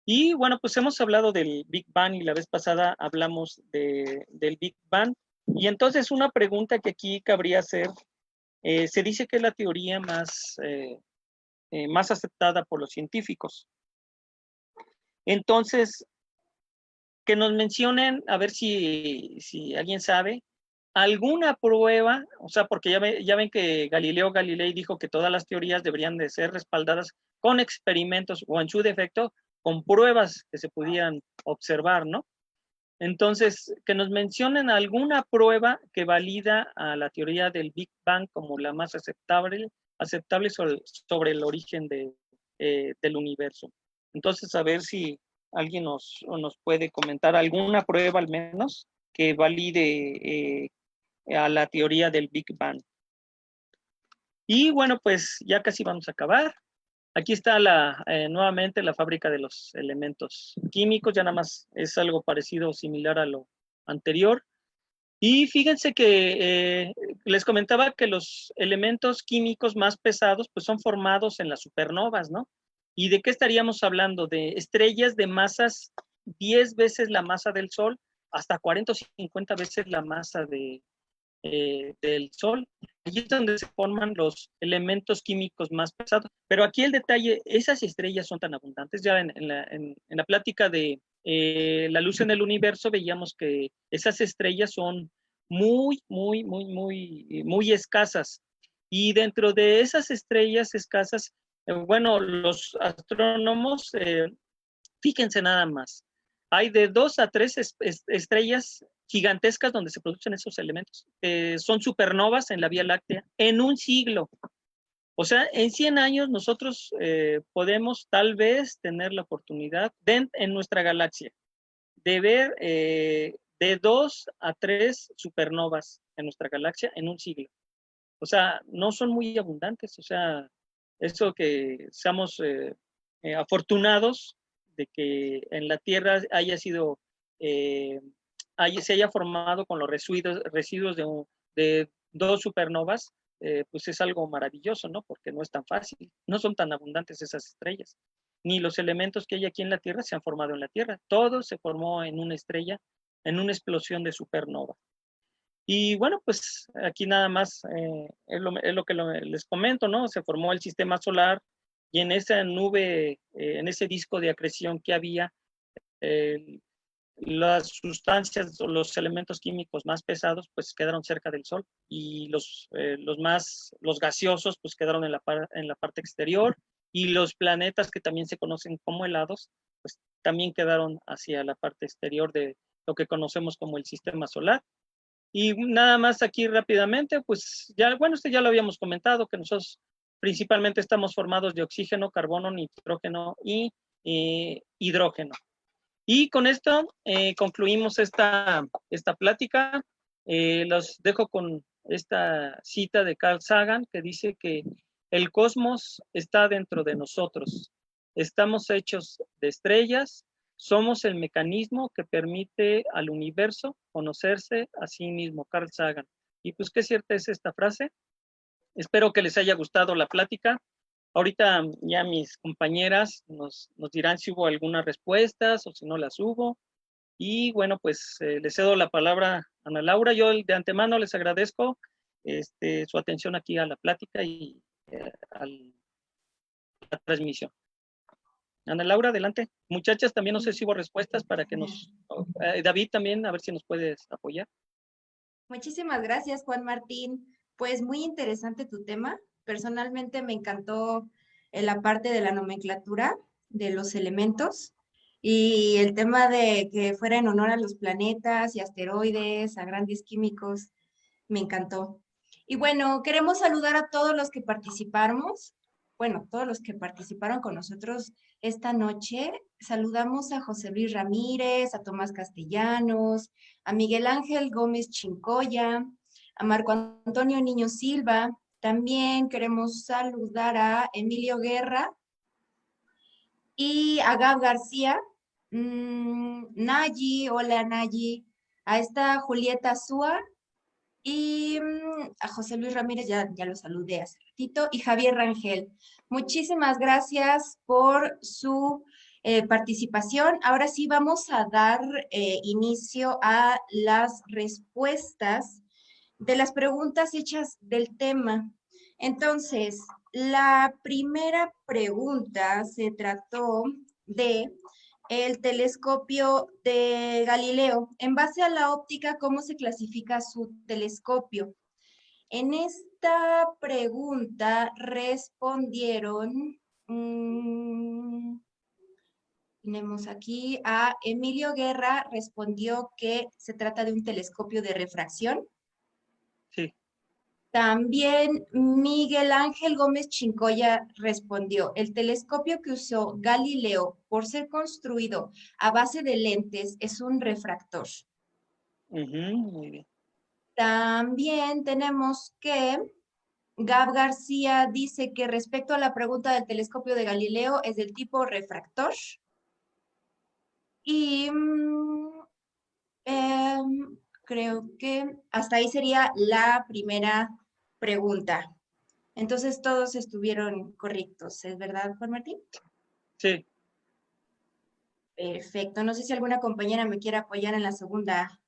Y bueno, pues hemos hablado del Big Bang y la vez pasada hablamos del Big Bang. Y entonces una pregunta que aquí cabría hacer, se dice que es la teoría más aceptada por los científicos. Entonces, que nos mencionen, a ver si alguien sabe, alguna prueba, o sea, porque ya ven que Galileo Galilei dijo que todas las teorías deberían de ser respaldadas con experimentos o en su defecto con pruebas que se pudieran observar, ¿no? Entonces, que nos mencionen alguna prueba que valida a la teoría del Big Bang como la más aceptable sobre el origen del universo. Entonces, a ver si alguien nos puede comentar alguna prueba al menos que valide a la teoría del Big Bang. Y bueno, pues ya casi vamos a acabar. Aquí está nuevamente la fábrica de los elementos químicos, ya nada más es algo parecido o similar a lo anterior. Y fíjense que les comentaba que los elementos químicos más pesados pues son formados en las supernovas, ¿no? ¿Y de qué estaríamos hablando? De estrellas de masas 10 veces la masa del Sol, hasta 40 o 50 veces la masa del Sol. Allí es donde se forman los elementos químicos más pesados. Pero aquí el detalle, esas estrellas son tan abundantes. Ya en la plática de la luz en el universo veíamos que esas estrellas son muy, muy, muy, muy, muy escasas. Y dentro de esas estrellas escasas, bueno, los astrónomos, fíjense nada más, hay de 2 a 3 estrellas gigantescas donde se producen esos elementos. Son supernovas en la Vía Láctea en un siglo. O sea, en 100 años nosotros podemos tal vez tener la oportunidad en nuestra galaxia de ver de 2 a 3 supernovas en nuestra galaxia en un siglo. O sea, no son muy abundantes. O sea, eso que seamos afortunados de que en la Tierra haya sido, se haya formado con los residuos de 2 supernovas, pues es algo maravilloso, ¿no? Porque no es tan fácil, no son tan abundantes esas estrellas, ni los elementos que hay aquí en la Tierra se han formado en la Tierra, todo se formó en una estrella, en una explosión de supernova. Y bueno, pues aquí nada más es lo que les comento, ¿no? Se formó el sistema solar y en esa nube, en ese disco de acreción que había, eh, las sustancias o los elementos químicos más pesados pues quedaron cerca del Sol y los gaseosos pues quedaron en la parte exterior y los planetas que también se conocen como helados pues también quedaron hacia la parte exterior de lo que conocemos como el sistema solar. Y nada más aquí rápidamente, pues ya, bueno, esto ya lo habíamos comentado, que nosotros principalmente estamos formados de oxígeno, carbono, nitrógeno y hidrógeno. Y con esto concluimos esta plática. Los dejo con esta cita de Carl Sagan que dice que el cosmos está dentro de nosotros. Estamos hechos de estrellas, somos el mecanismo que permite al universo conocerse a sí mismo, Carl Sagan. Y pues qué cierta es esta frase. Espero que les haya gustado la plática. Ahorita ya mis compañeras nos dirán si hubo algunas respuestas o si no las hubo. Y bueno, pues les cedo la palabra a Ana Laura. Yo de antemano les agradezco su atención aquí a la plática y a la transmisión. Ana Laura, adelante. Muchachas, también no sé si hubo respuestas para que David también, a ver si nos puedes apoyar. Muchísimas gracias, Juan Martín. Pues muy interesante tu tema. Personalmente me encantó la parte de la nomenclatura de los elementos y el tema de que fuera en honor a los planetas y asteroides, a grandes químicos, me encantó. Y bueno, queremos saludar a todos los que participamos. Bueno, todos los que participaron con nosotros esta noche. Saludamos a José Luis Ramírez, a Tomás Castellanos, a Miguel Ángel Gómez Chincoya, a Marco Antonio Niño Silva. También queremos saludar a Emilio Guerra y a Gab García. Nayi, hola Nayi. A esta Julieta Súa Y a José Luis Ramírez ya lo saludé hace ratito, y Javier Rangel. Muchísimas gracias por su participación. Ahora sí vamos a dar inicio a las respuestas de las preguntas hechas del tema. Entonces, la primera pregunta se trató de el telescopio de Galileo. En base a la óptica, ¿cómo se clasifica su telescopio? En esta pregunta respondieron, tenemos aquí a Emilio Guerra, respondió que se trata de un telescopio de refracción. Sí. También Miguel Ángel Gómez Chincoya respondió, el telescopio que usó Galileo por ser construido a base de lentes es un refractor. Muy bien. También tenemos que Gab García dice que respecto a la pregunta del telescopio de Galileo es del tipo refractor. Y creo que hasta ahí sería la primera pregunta. Entonces todos estuvieron correctos, ¿es verdad, Juan Martín? Sí. Perfecto. No sé si alguna compañera me quiere apoyar en la segunda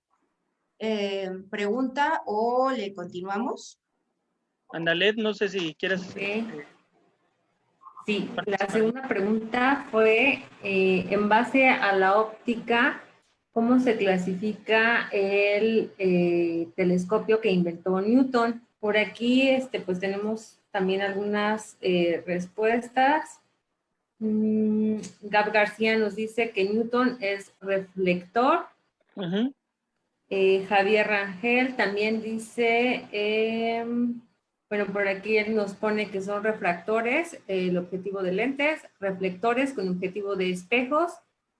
pregunta o le continuamos. Andalet, no sé si quieres. Sí, la segunda pregunta fue, en base a la óptica, ¿cómo se clasifica el telescopio que inventó Newton? Por aquí, pues tenemos también algunas respuestas. Gab García nos dice que Newton es reflector. Javier Rangel también dice, bueno, por aquí él nos pone que son refractores, el objetivo de lentes, reflectores con objetivo de espejos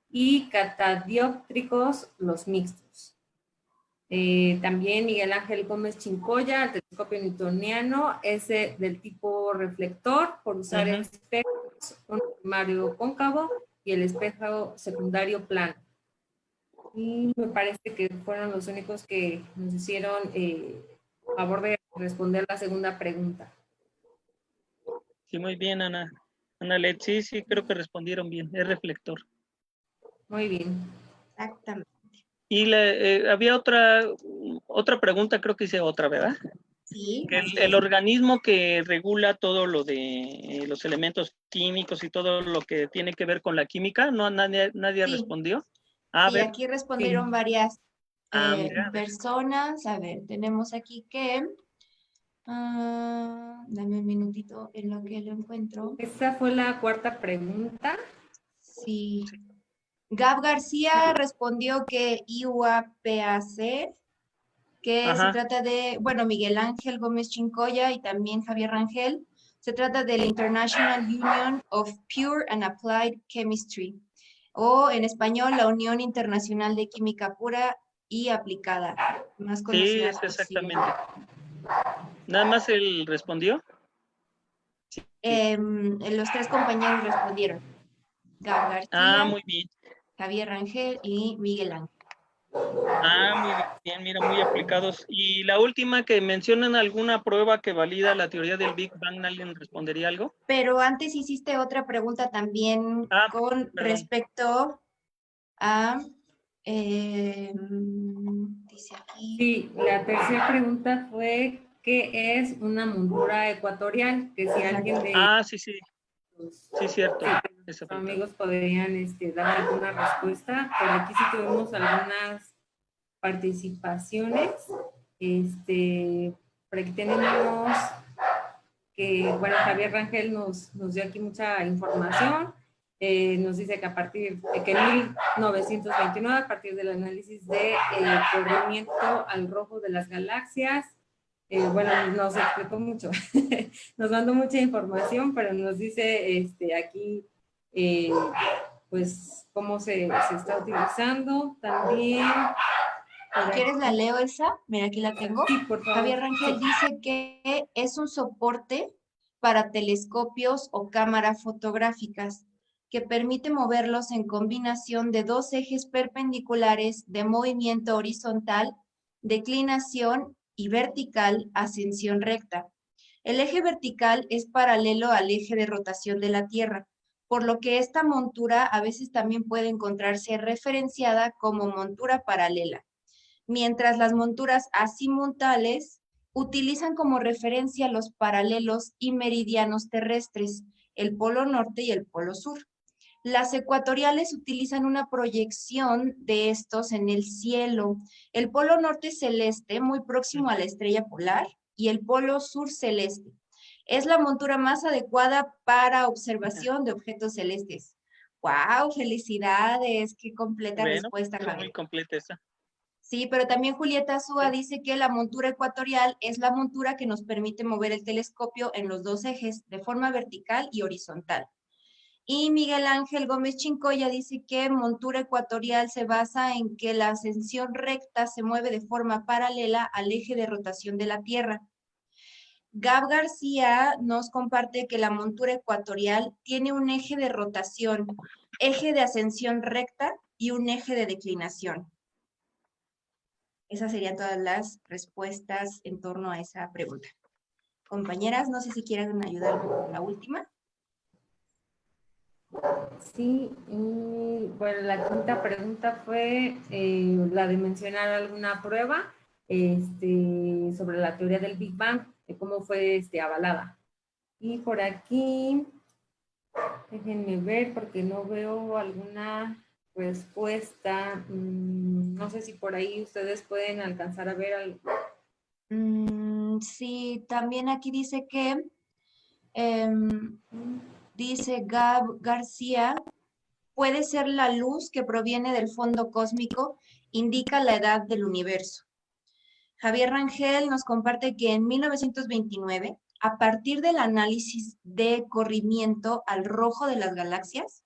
y catadióptricos los mixtos. También Miguel Ángel Gómez Chincoya, el telescopio newtoniano es del tipo reflector por usar espejos, un primario cóncavo y el espejo secundario plano. Y me parece que fueron los únicos que nos hicieron favor de responder la segunda pregunta. Sí, muy bien, Ana. Analet, sí, creo que respondieron bien. Es reflector. Muy bien. Exactamente. Y había otra pregunta, creo que hice otra, ¿verdad? Sí. Que el organismo que regula todo lo de los elementos químicos y todo lo que tiene que ver con la química, nadie Sí. respondió. Sí, aquí respondieron varias mira, personas. A ver, tenemos aquí que... dame un minutito en lo que lo encuentro. Esa fue la cuarta pregunta. Sí. Gab García respondió que IUAPAC, que se trata de, bueno, Miguel Ángel Gómez Chincoya y también Javier Rangel, se trata del International Union of Pure and Applied Chemistry, o en español, la Unión Internacional de Química Pura y Aplicada, más conocida. Sí, exactamente. ¿Nada más él respondió? Sí. Los tres compañeros respondieron. Gab García, muy bien. Javier Rangel y Miguel Ángel. Muy bien, mira, muy aplicados. Y la última, que mencionan alguna prueba que valida la teoría del Big Bang, ¿alguien respondería algo? Pero antes hiciste otra pregunta también con respecto a... dice aquí... Sí, la tercera pregunta fue, ¿qué es una moldura ecuatorial? Que si alguien de... Sí, cierto. Los amigos podrían dar alguna respuesta. Por aquí sí tuvimos algunas participaciones. Por aquí tenemos que, bueno, Javier Rangel nos dio aquí mucha información. Nos dice que a partir de que en 1929, a partir del análisis de corrimiento al rojo de las galaxias, bueno, nos explicó mucho, nos mandó mucha información, pero nos dice aquí, pues, cómo se está utilizando. También... ¿Quieres la leo esa? Mira, aquí la tengo. Sí, por favor. Javier Rangel dice que es un soporte para telescopios o cámaras fotográficas que permite moverlos en combinación de dos ejes perpendiculares de movimiento horizontal, declinación y vertical, ascensión recta. El eje vertical es paralelo al eje de rotación de la Tierra, por lo que esta montura a veces también puede encontrarse referenciada como montura paralela, mientras las monturas azimutales utilizan como referencia los paralelos y meridianos terrestres, el polo norte y el polo sur. Las ecuatoriales utilizan una proyección de estos en el cielo. El polo norte celeste, muy próximo a la estrella polar, y el polo sur celeste. Es la montura más adecuada para observación de objetos celestes. ¡Wow! ¡Felicidades! ¡Qué completa Bueno, respuesta, estuvo muy Javier! completa esa. Sí, pero también Julieta Súa Sí. dice que la montura ecuatorial es la montura que nos permite mover el telescopio en los dos ejes, de forma vertical y horizontal. Y Miguel Ángel Gómez Chincoya dice que montura ecuatorial se basa en que la ascensión recta se mueve de forma paralela al eje de rotación de la Tierra. Gab García nos comparte que la montura ecuatorial tiene un eje de rotación, eje de ascensión recta y un eje de declinación. Esas serían todas las respuestas en torno a esa pregunta. Compañeras, no sé si quieren ayudarme con la última. Sí, y bueno, la quinta pregunta fue la de mencionar alguna prueba sobre la teoría del Big Bang, de cómo fue avalada. Y por aquí, déjenme ver porque no veo alguna respuesta. No sé si por ahí ustedes pueden alcanzar a ver algo. Sí, también aquí dice que dice Gab García, puede ser la luz que proviene del fondo cósmico, indica la edad del universo. Javier Rangel nos comparte que en 1929, a partir del análisis de corrimiento al rojo de las galaxias,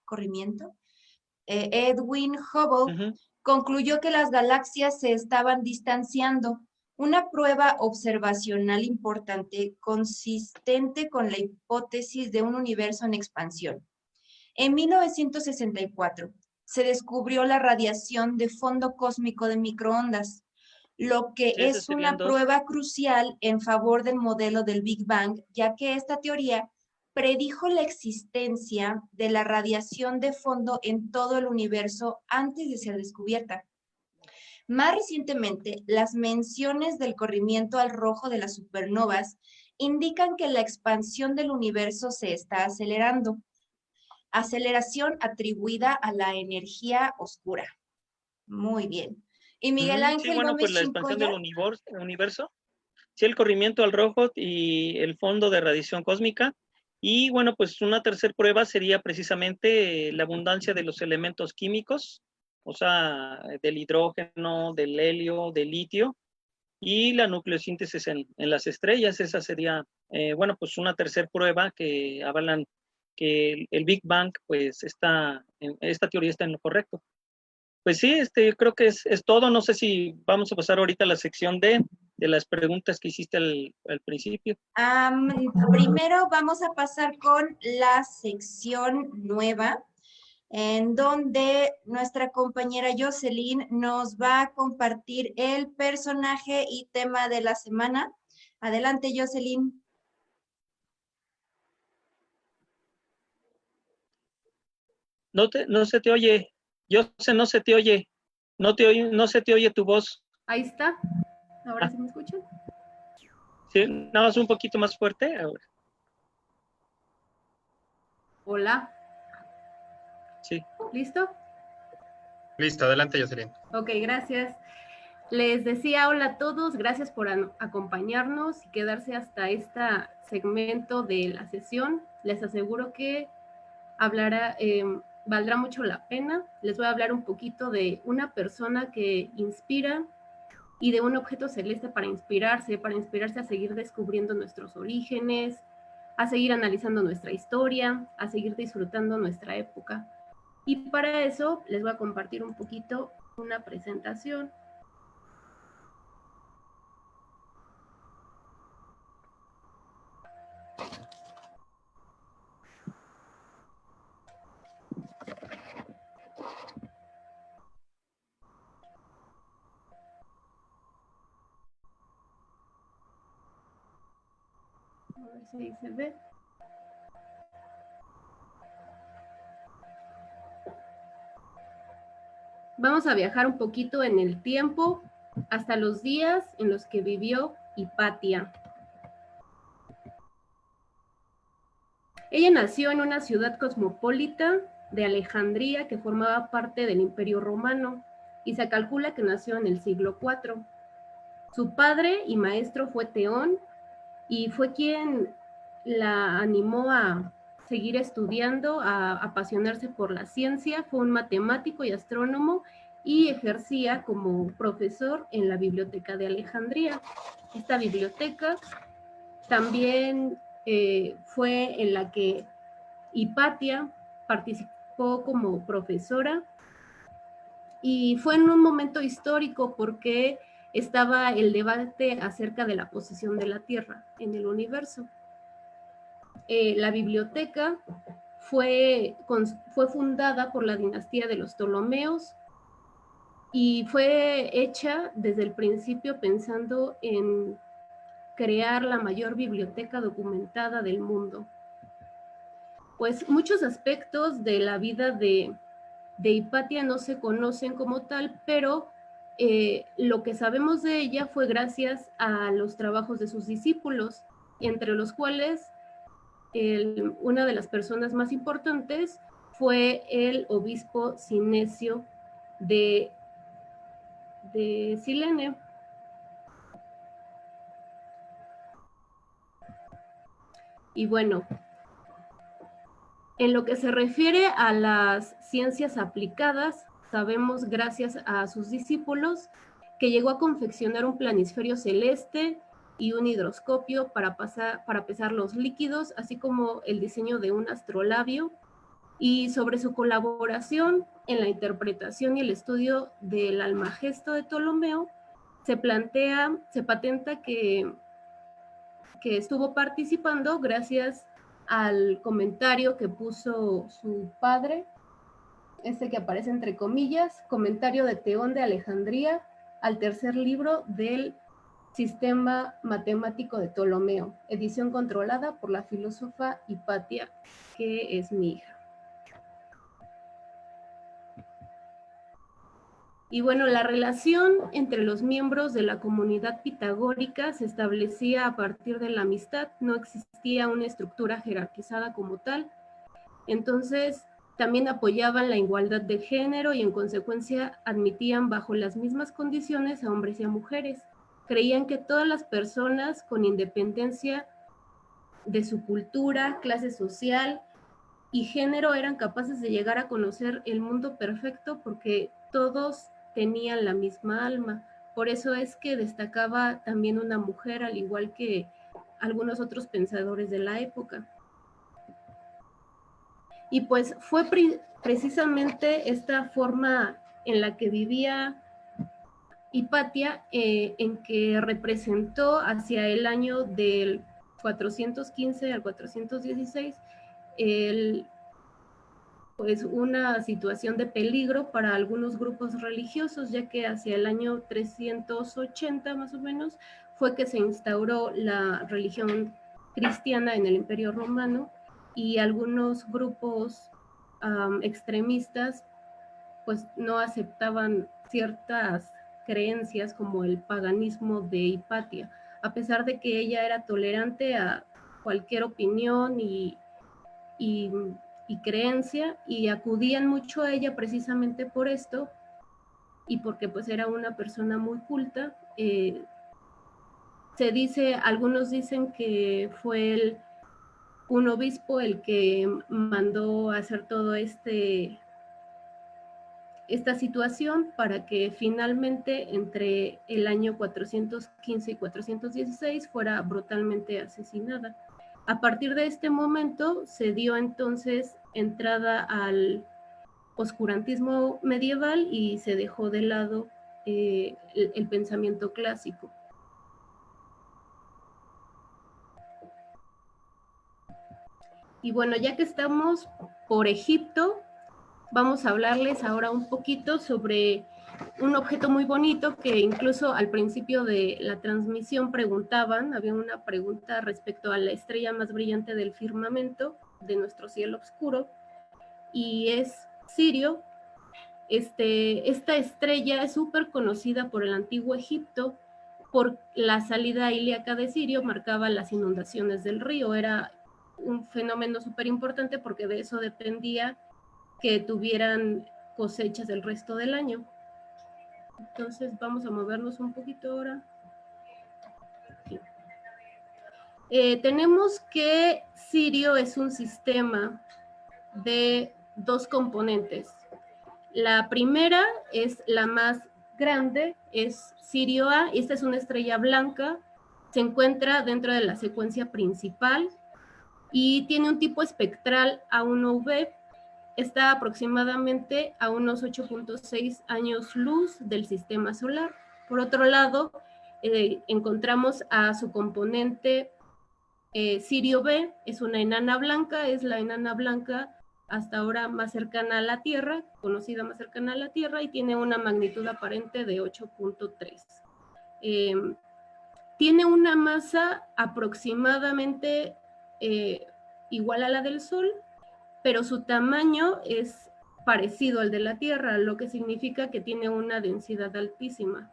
Edwin Hubble concluyó que las galaxias se estaban distanciando, una prueba observacional importante consistente con la hipótesis de un universo en expansión. En 1964 se descubrió la radiación de fondo cósmico de microondas, lo que Sí, esas es serían una dos. prueba crucial en favor del modelo del Big Bang, ya que esta teoría predijo la existencia de la radiación de fondo en todo el universo antes de ser descubierta. Más recientemente, las menciones del corrimiento al rojo de las supernovas indican que la expansión del universo se está acelerando. Aceleración atribuida a la energía oscura. Muy bien. Y Miguel Sí, Ángel bueno, pues Gómez la expansión del Chincoya. universo. Sí, el corrimiento al rojo y el fondo de radiación cósmica. Y bueno, pues una tercera prueba sería precisamente la abundancia de los elementos químicos, o sea, del hidrógeno, del helio, del litio, y la nucleosíntesis en las estrellas. Esa sería, bueno, pues una tercera prueba que avalan que el Big Bang, pues esta teoría está en lo correcto. Pues sí, creo que es todo. No sé si vamos a pasar ahorita a la sección de las preguntas que hiciste al principio. Primero vamos a pasar con la sección nueva, en donde nuestra compañera Jocelyn nos va a compartir el personaje y tema de la semana. Adelante, Jocelyn. No se te oye. No se te oye. No se te oye tu voz. Ahí está. ¿Ahora sí me escuchan? Sí, nada más un poquito más fuerte. Ahora. Hola. Sí. ¿Listo? Listo, adelante, Jocelyn. Ok, gracias. Les decía hola a todos, gracias por acompañarnos y quedarse hasta este segmento de la sesión. Les aseguro que valdrá mucho la pena. Les voy a hablar un poquito de una persona que inspira y de un objeto celeste para inspirarse a seguir descubriendo nuestros orígenes, a seguir analizando nuestra historia, a seguir disfrutando nuestra época. Y para eso les voy a compartir un poquito una presentación. ver si ahí se ve. Vamos a viajar un poquito en el tiempo hasta los días en los que vivió Hipatia. Ella nació en una ciudad cosmopolita de Alejandría que formaba parte del Imperio Romano y se calcula que nació en el siglo IV. Su padre y maestro fue Teón y fue quien la animó a seguir estudiando, a apasionarse por la ciencia. Fue un matemático y astrónomo y ejercía como profesor en la Biblioteca de Alejandría. Esta biblioteca también fue en la que Hipatia participó como profesora y fue en un momento histórico porque estaba el debate acerca de la posición de la Tierra en el universo. La biblioteca fue fundada por la dinastía de los Ptolomeos y fue hecha desde el principio pensando en crear la mayor biblioteca documentada del mundo. Pues muchos aspectos de la vida de Hipatia no se conocen como tal, pero lo que sabemos de ella fue gracias a los trabajos de sus discípulos, entre los cuales una de las personas más importantes fue el obispo Sinesio de Cilene. Y bueno, en lo que se refiere a las ciencias aplicadas, sabemos gracias a sus discípulos que llegó a confeccionar un planisferio celeste y un hidroscopio para pesar los líquidos, así como el diseño de un astrolabio. Y sobre su colaboración en la interpretación y el estudio del Almagesto de Ptolomeo, se patenta que estuvo participando gracias al comentario que puso su padre, que aparece entre comillas, comentario de Teón de Alejandría al tercer libro del Sistema Matemático de Ptolomeo, edición controlada por la filósofa Hipatia, que es mi hija. Y bueno, la relación entre los miembros de la comunidad pitagórica se establecía a partir de la amistad, no existía una estructura jerarquizada como tal. Entonces, también apoyaban la igualdad de género y en consecuencia admitían bajo las mismas condiciones a hombres y a mujeres. Creían que todas las personas, con independencia de su cultura, clase social y género, eran capaces de llegar a conocer el mundo perfecto porque todos tenían la misma alma. Por eso es que destacaba también una mujer, al igual que algunos otros pensadores de la época. Y pues fue precisamente esta forma en la que vivía Hipatia, en que representó hacia el año del 415 al 416 pues una situación de peligro para algunos grupos religiosos, ya que hacia el año 380 más o menos fue que se instauró la religión cristiana en el Imperio Romano y algunos grupos extremistas pues no aceptaban ciertas creencias como el paganismo de Hipatia, a pesar de que ella era tolerante a cualquier opinión y creencia, y acudían mucho a ella precisamente por esto y porque pues era una persona muy culta. Algunos dicen que fue un obispo el que mandó a hacer todo esta situación para que finalmente entre el año 415 y 416 fuera brutalmente asesinada. A partir de este momento se dio entonces entrada al oscurantismo medieval y se dejó de lado el pensamiento clásico. Y bueno, ya que estamos por Egipto, vamos a hablarles ahora un poquito sobre un objeto muy bonito que incluso al principio de la transmisión preguntaban, había una pregunta respecto a la estrella más brillante del firmamento de nuestro cielo oscuro, y es Sirio. Esta estrella es súper conocida por el antiguo Egipto, por la salida ilíaca de Sirio, marcaba las inundaciones del río, era un fenómeno súper importante porque de eso dependía que tuvieran cosechas el resto del año. Entonces vamos a movernos un poquito ahora. Tenemos que Sirio es un sistema de dos componentes. La primera es la más grande, es Sirio A. Esta es una estrella blanca, se encuentra dentro de la secuencia principal y tiene un tipo espectral A1V. Está aproximadamente a unos 8.6 años luz del sistema solar. Por otro lado, encontramos a su componente Sirio B, es una enana blanca, es la enana blanca hasta ahora más cercana a la Tierra, conocida más cercana a la Tierra, y tiene una magnitud aparente de 8.3. Tiene una masa aproximadamente igual a la del Sol, pero su tamaño es parecido al de la Tierra, lo que significa que tiene una densidad altísima.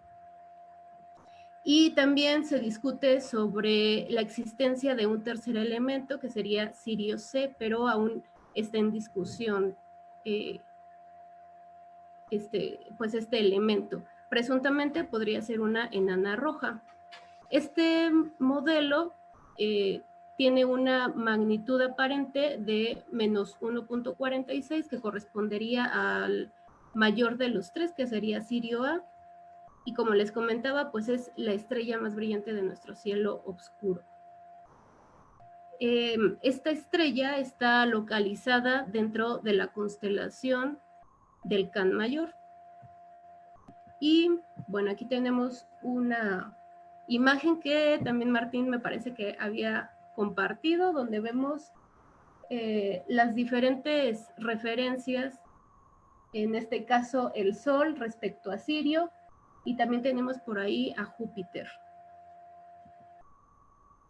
Y también se discute sobre la existencia de un tercer elemento que sería Sirio C, pero aún está en discusión pues este elemento. Presuntamente podría ser una enana roja. Este modelo tiene una magnitud aparente de menos 1.46, que correspondería al mayor de los tres, que sería Sirio A, y como les comentaba, pues es la estrella más brillante de nuestro cielo oscuro. Esta estrella está localizada dentro de la constelación del Can Mayor. Y bueno, aquí tenemos una imagen que también Martín me parece que había compartido, donde vemos las diferentes referencias, en este caso el Sol respecto a Sirio, y también tenemos por ahí a Júpiter.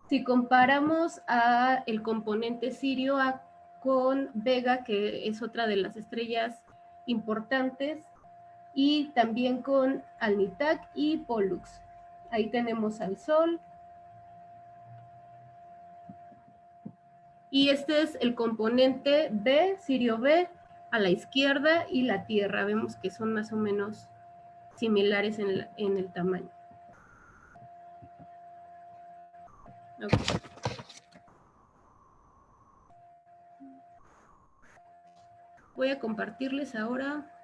Si comparamos a el componente Sirio A con Vega, que es otra de las estrellas importantes, y también con Alnitak y Pollux. Ahí tenemos al Sol. Y este es el componente B, Sirio B, a la izquierda, y la Tierra. Vemos que son más o menos similares en el tamaño. Okay. Voy a compartirles ahora.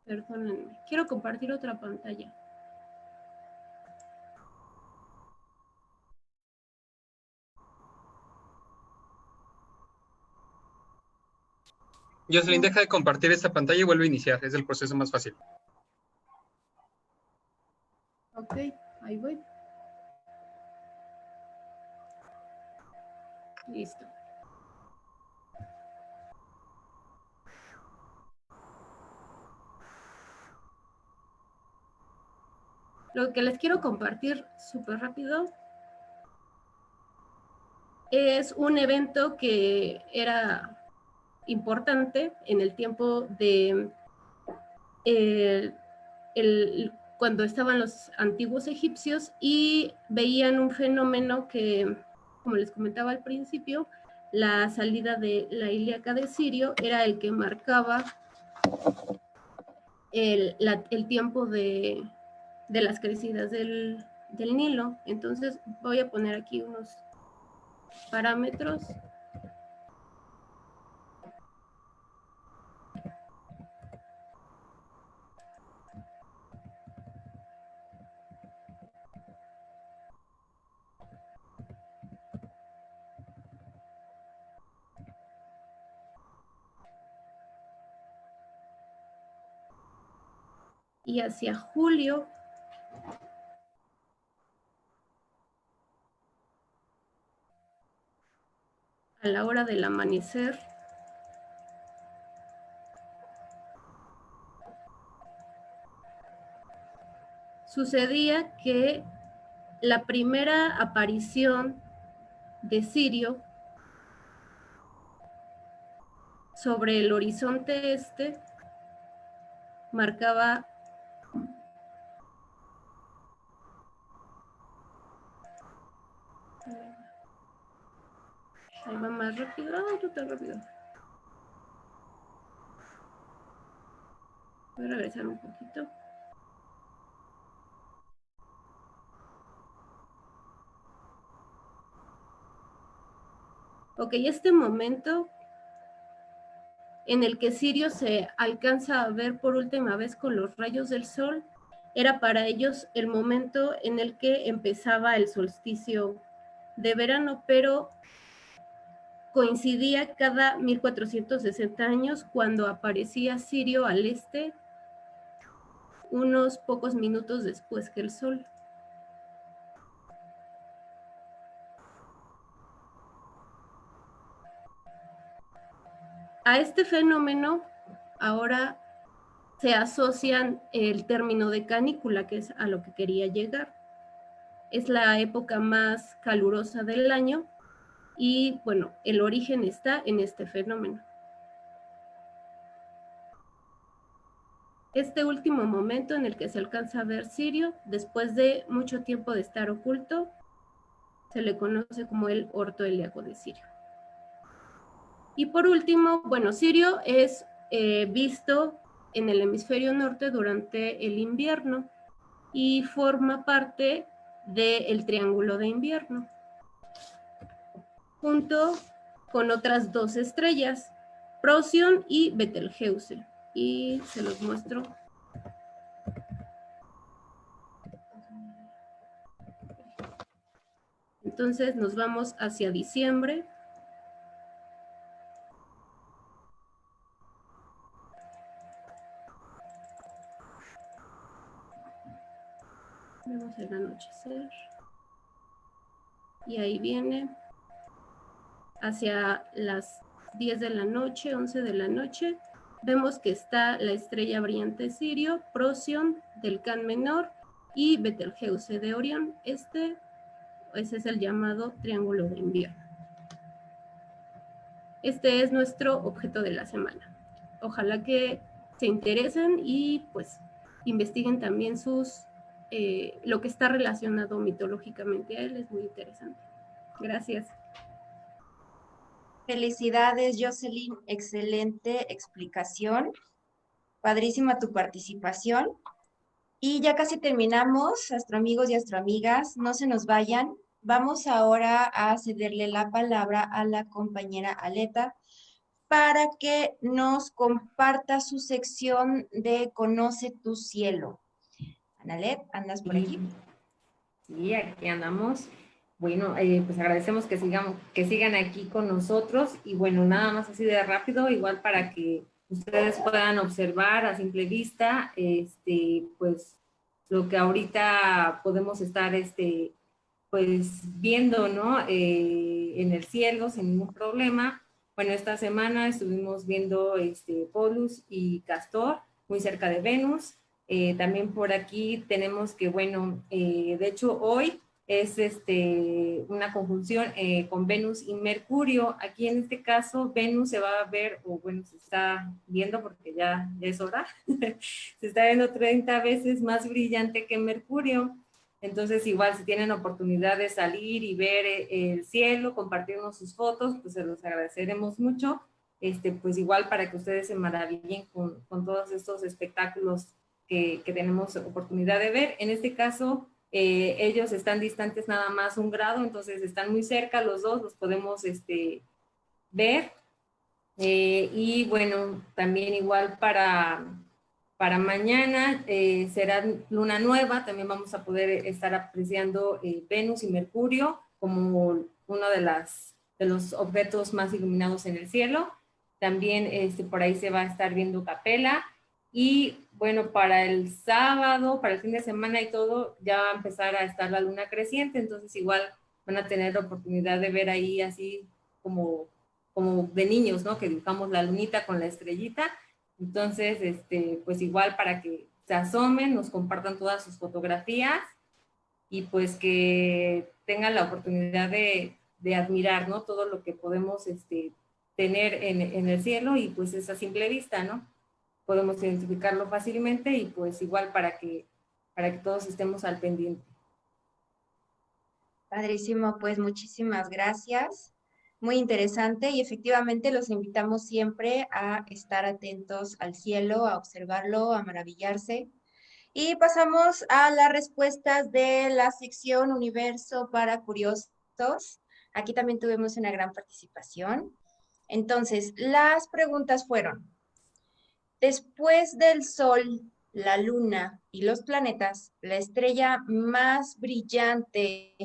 Perdónenme, quiero compartir otra pantalla. Jocelyn, deja de compartir esta pantalla y vuelve a iniciar. Es el proceso más fácil. Ok, ahí voy. Listo. Lo que les quiero compartir súper rápido es un evento que era importante en el tiempo de cuando estaban los antiguos egipcios y veían un fenómeno que, como les comentaba al principio, la salida de la Ilíaca de Sirio era el que marcaba el tiempo de las crecidas del Nilo. Entonces voy a poner aquí unos parámetros. y hacia julio a la hora del amanecer sucedía que la primera aparición de Sirio sobre el horizonte este marcaba ahí va más rápido, no tan rápido. Voy a regresar un poquito. Ok, este momento en el que Sirio se alcanza a ver por última vez con los rayos del sol, era para ellos el momento en el que empezaba el solsticio de verano, pero coincidía cada 1460 años cuando aparecía Sirio al este, unos pocos minutos después que el sol. A este fenómeno ahora se asocian el término de canícula, que es a lo que quería llegar. Es la época más calurosa del año y, bueno, el origen está en este fenómeno. Este último momento en el que se alcanza a ver Sirio, después de mucho tiempo de estar oculto, se le conoce como el orto helíaco de Sirio. Y por último, bueno, Sirio es visto en el hemisferio norte durante el invierno y forma parte del Triángulo de Invierno, junto con otras dos estrellas, Procyon y Betelgeuse. Y se los muestro. Entonces nos vamos hacia diciembre. Vemos el anochecer. Y ahí viene hacia las 10 de la noche, 11 de la noche. Vemos que está la estrella brillante Sirio, Procyon del Can Menor y Betelgeuse de Orión. Ese es el llamado Triángulo de Invierno. Este es nuestro objeto de la semana. Ojalá que se interesen y pues investiguen también lo que está relacionado mitológicamente a él, es muy interesante. Gracias. Felicidades, Jocelyn, excelente explicación. Padrísima tu participación. Y ya casi terminamos, astroamigos y astroamigas, no se nos vayan. Vamos ahora a cederle la palabra a la compañera Aleta para que nos comparta su sección de Conoce tu cielo. Analet, ¿andas por aquí? Sí, aquí andamos. Bueno, pues agradecemos que sigan aquí con nosotros y bueno, nada más así de rápido, igual para que ustedes puedan observar a simple vista, pues lo que ahorita podemos estar, pues viendo, ¿no? En el cielo sin ningún problema. Bueno, esta semana estuvimos viendo Polus y Castor muy cerca de Venus. También por aquí tenemos que, bueno, de hecho hoy es una conjunción con Venus y Mercurio. Aquí en este caso Venus se va a ver, o bueno, se está viendo porque ya es hora, se está viendo 30 veces más brillante que Mercurio. Entonces igual si tienen oportunidad de salir y ver el cielo, compartirnos sus fotos, pues se los agradeceremos mucho. Pues igual para que ustedes se maravillen con todos estos espectáculos que tenemos oportunidad de ver. En este caso, ellos están distantes nada más 1 grado, entonces están muy cerca los dos, los podemos ver. Y bueno, también igual para mañana será luna nueva, también vamos a poder estar apreciando Venus y Mercurio como uno de los objetos más iluminados en el cielo. También por ahí se va a estar viendo Capella Y bueno, para el sábado, para el fin de semana y todo, ya va a empezar a estar la luna creciente, entonces igual van a tener la oportunidad de ver ahí así como, como de niños, ¿no? Que dibujamos la lunita con la estrellita. Entonces, pues igual para que se asomen, nos compartan todas sus fotografías y pues que tengan la oportunidad de admirar, ¿no? Todo lo que podemos tener en el cielo y pues es a simple vista, ¿no? Podemos identificarlo fácilmente y pues igual para que todos estemos al pendiente. Padrísimo, pues muchísimas gracias. Muy interesante y efectivamente los invitamos siempre a estar atentos al cielo, a observarlo, a maravillarse. Y pasamos a las respuestas de la sección Universo para Curiosos. Aquí también tuvimos una gran participación. Entonces, las preguntas fueron, después del Sol, la Luna y los planetas, la estrella más brillante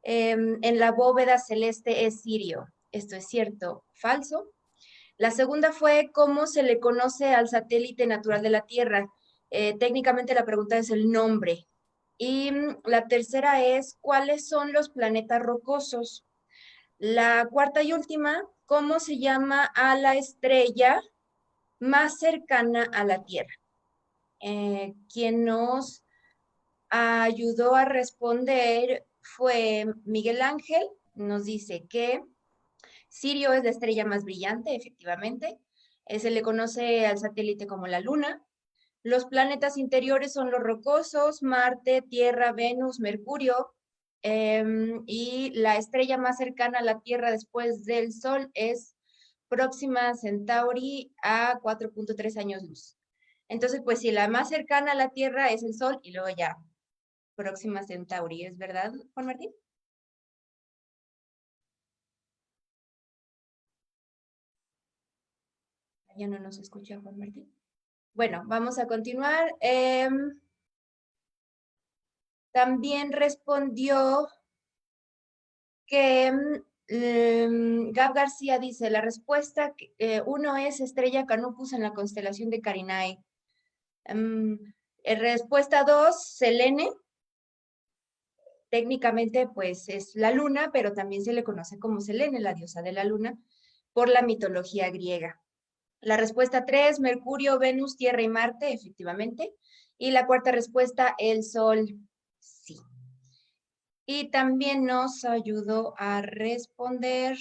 en la bóveda celeste es Sirio. ¿Esto es cierto o falso? La segunda fue cómo se le conoce al satélite natural de la Tierra. Técnicamente la pregunta es el nombre. Y la tercera es cuáles son los planetas rocosos. La cuarta y última, cómo se llama a la estrella más cercana a la Tierra. Quien nos ayudó a responder fue Miguel Ángel. Nos dice que Sirio es la estrella más brillante, efectivamente. Se le conoce al satélite como la Luna. Los planetas interiores son los rocosos, Marte, Tierra, Venus, Mercurio. Y la estrella más cercana a la Tierra después del Sol es Próxima Centauri a 4.3 años luz. Entonces, pues si la más cercana a la Tierra es el Sol y luego ya Próxima Centauri, ¿es verdad, Juan Martín? Ya no nos escucha Juan Martín. Bueno, vamos a continuar. También respondió que Gab García dice, la respuesta 1 es Estrella Canopus en la constelación de Carinae. Respuesta 2, Selene. Técnicamente, pues es la luna, pero también se le conoce como Selene, la diosa de la luna, por la mitología griega. La respuesta 3, Mercurio, Venus, Tierra y Marte, efectivamente. Y la cuarta respuesta, el Sol, sí. Y también nos ayudó a responder.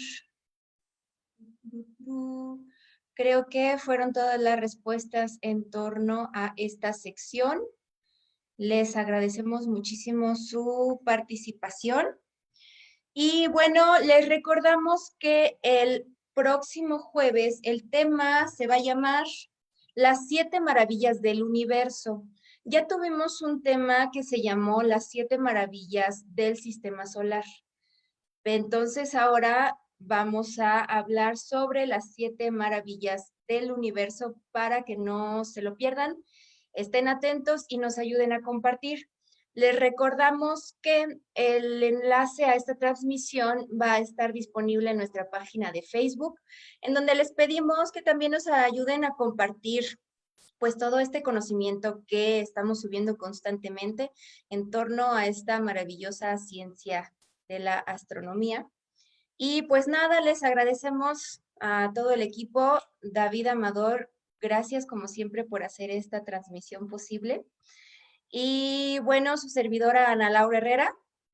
Creo que fueron todas las respuestas en torno a esta sección. Les agradecemos muchísimo su participación. Y bueno, les recordamos que el próximo jueves el tema se va a llamar Las 7 maravillas del universo. Ya tuvimos un tema que se llamó Las 7 maravillas del sistema solar. Entonces ahora vamos a hablar sobre las 7 maravillas del universo para que no se lo pierdan. Estén atentos y nos ayuden a compartir. Les recordamos que el enlace a esta transmisión va a estar disponible en nuestra página de Facebook, en donde les pedimos que también nos ayuden a compartir pues todo este conocimiento que estamos subiendo constantemente en torno a esta maravillosa ciencia de la astronomía. Y pues nada, les agradecemos a todo el equipo. David Amador, gracias como siempre por hacer esta transmisión posible. Y bueno, su servidora Ana Laura Herrera,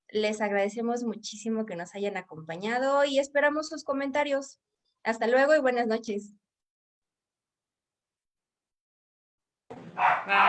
les agradecemos muchísimo que nos hayan acompañado y esperamos sus comentarios. Hasta luego y buenas noches. Bye.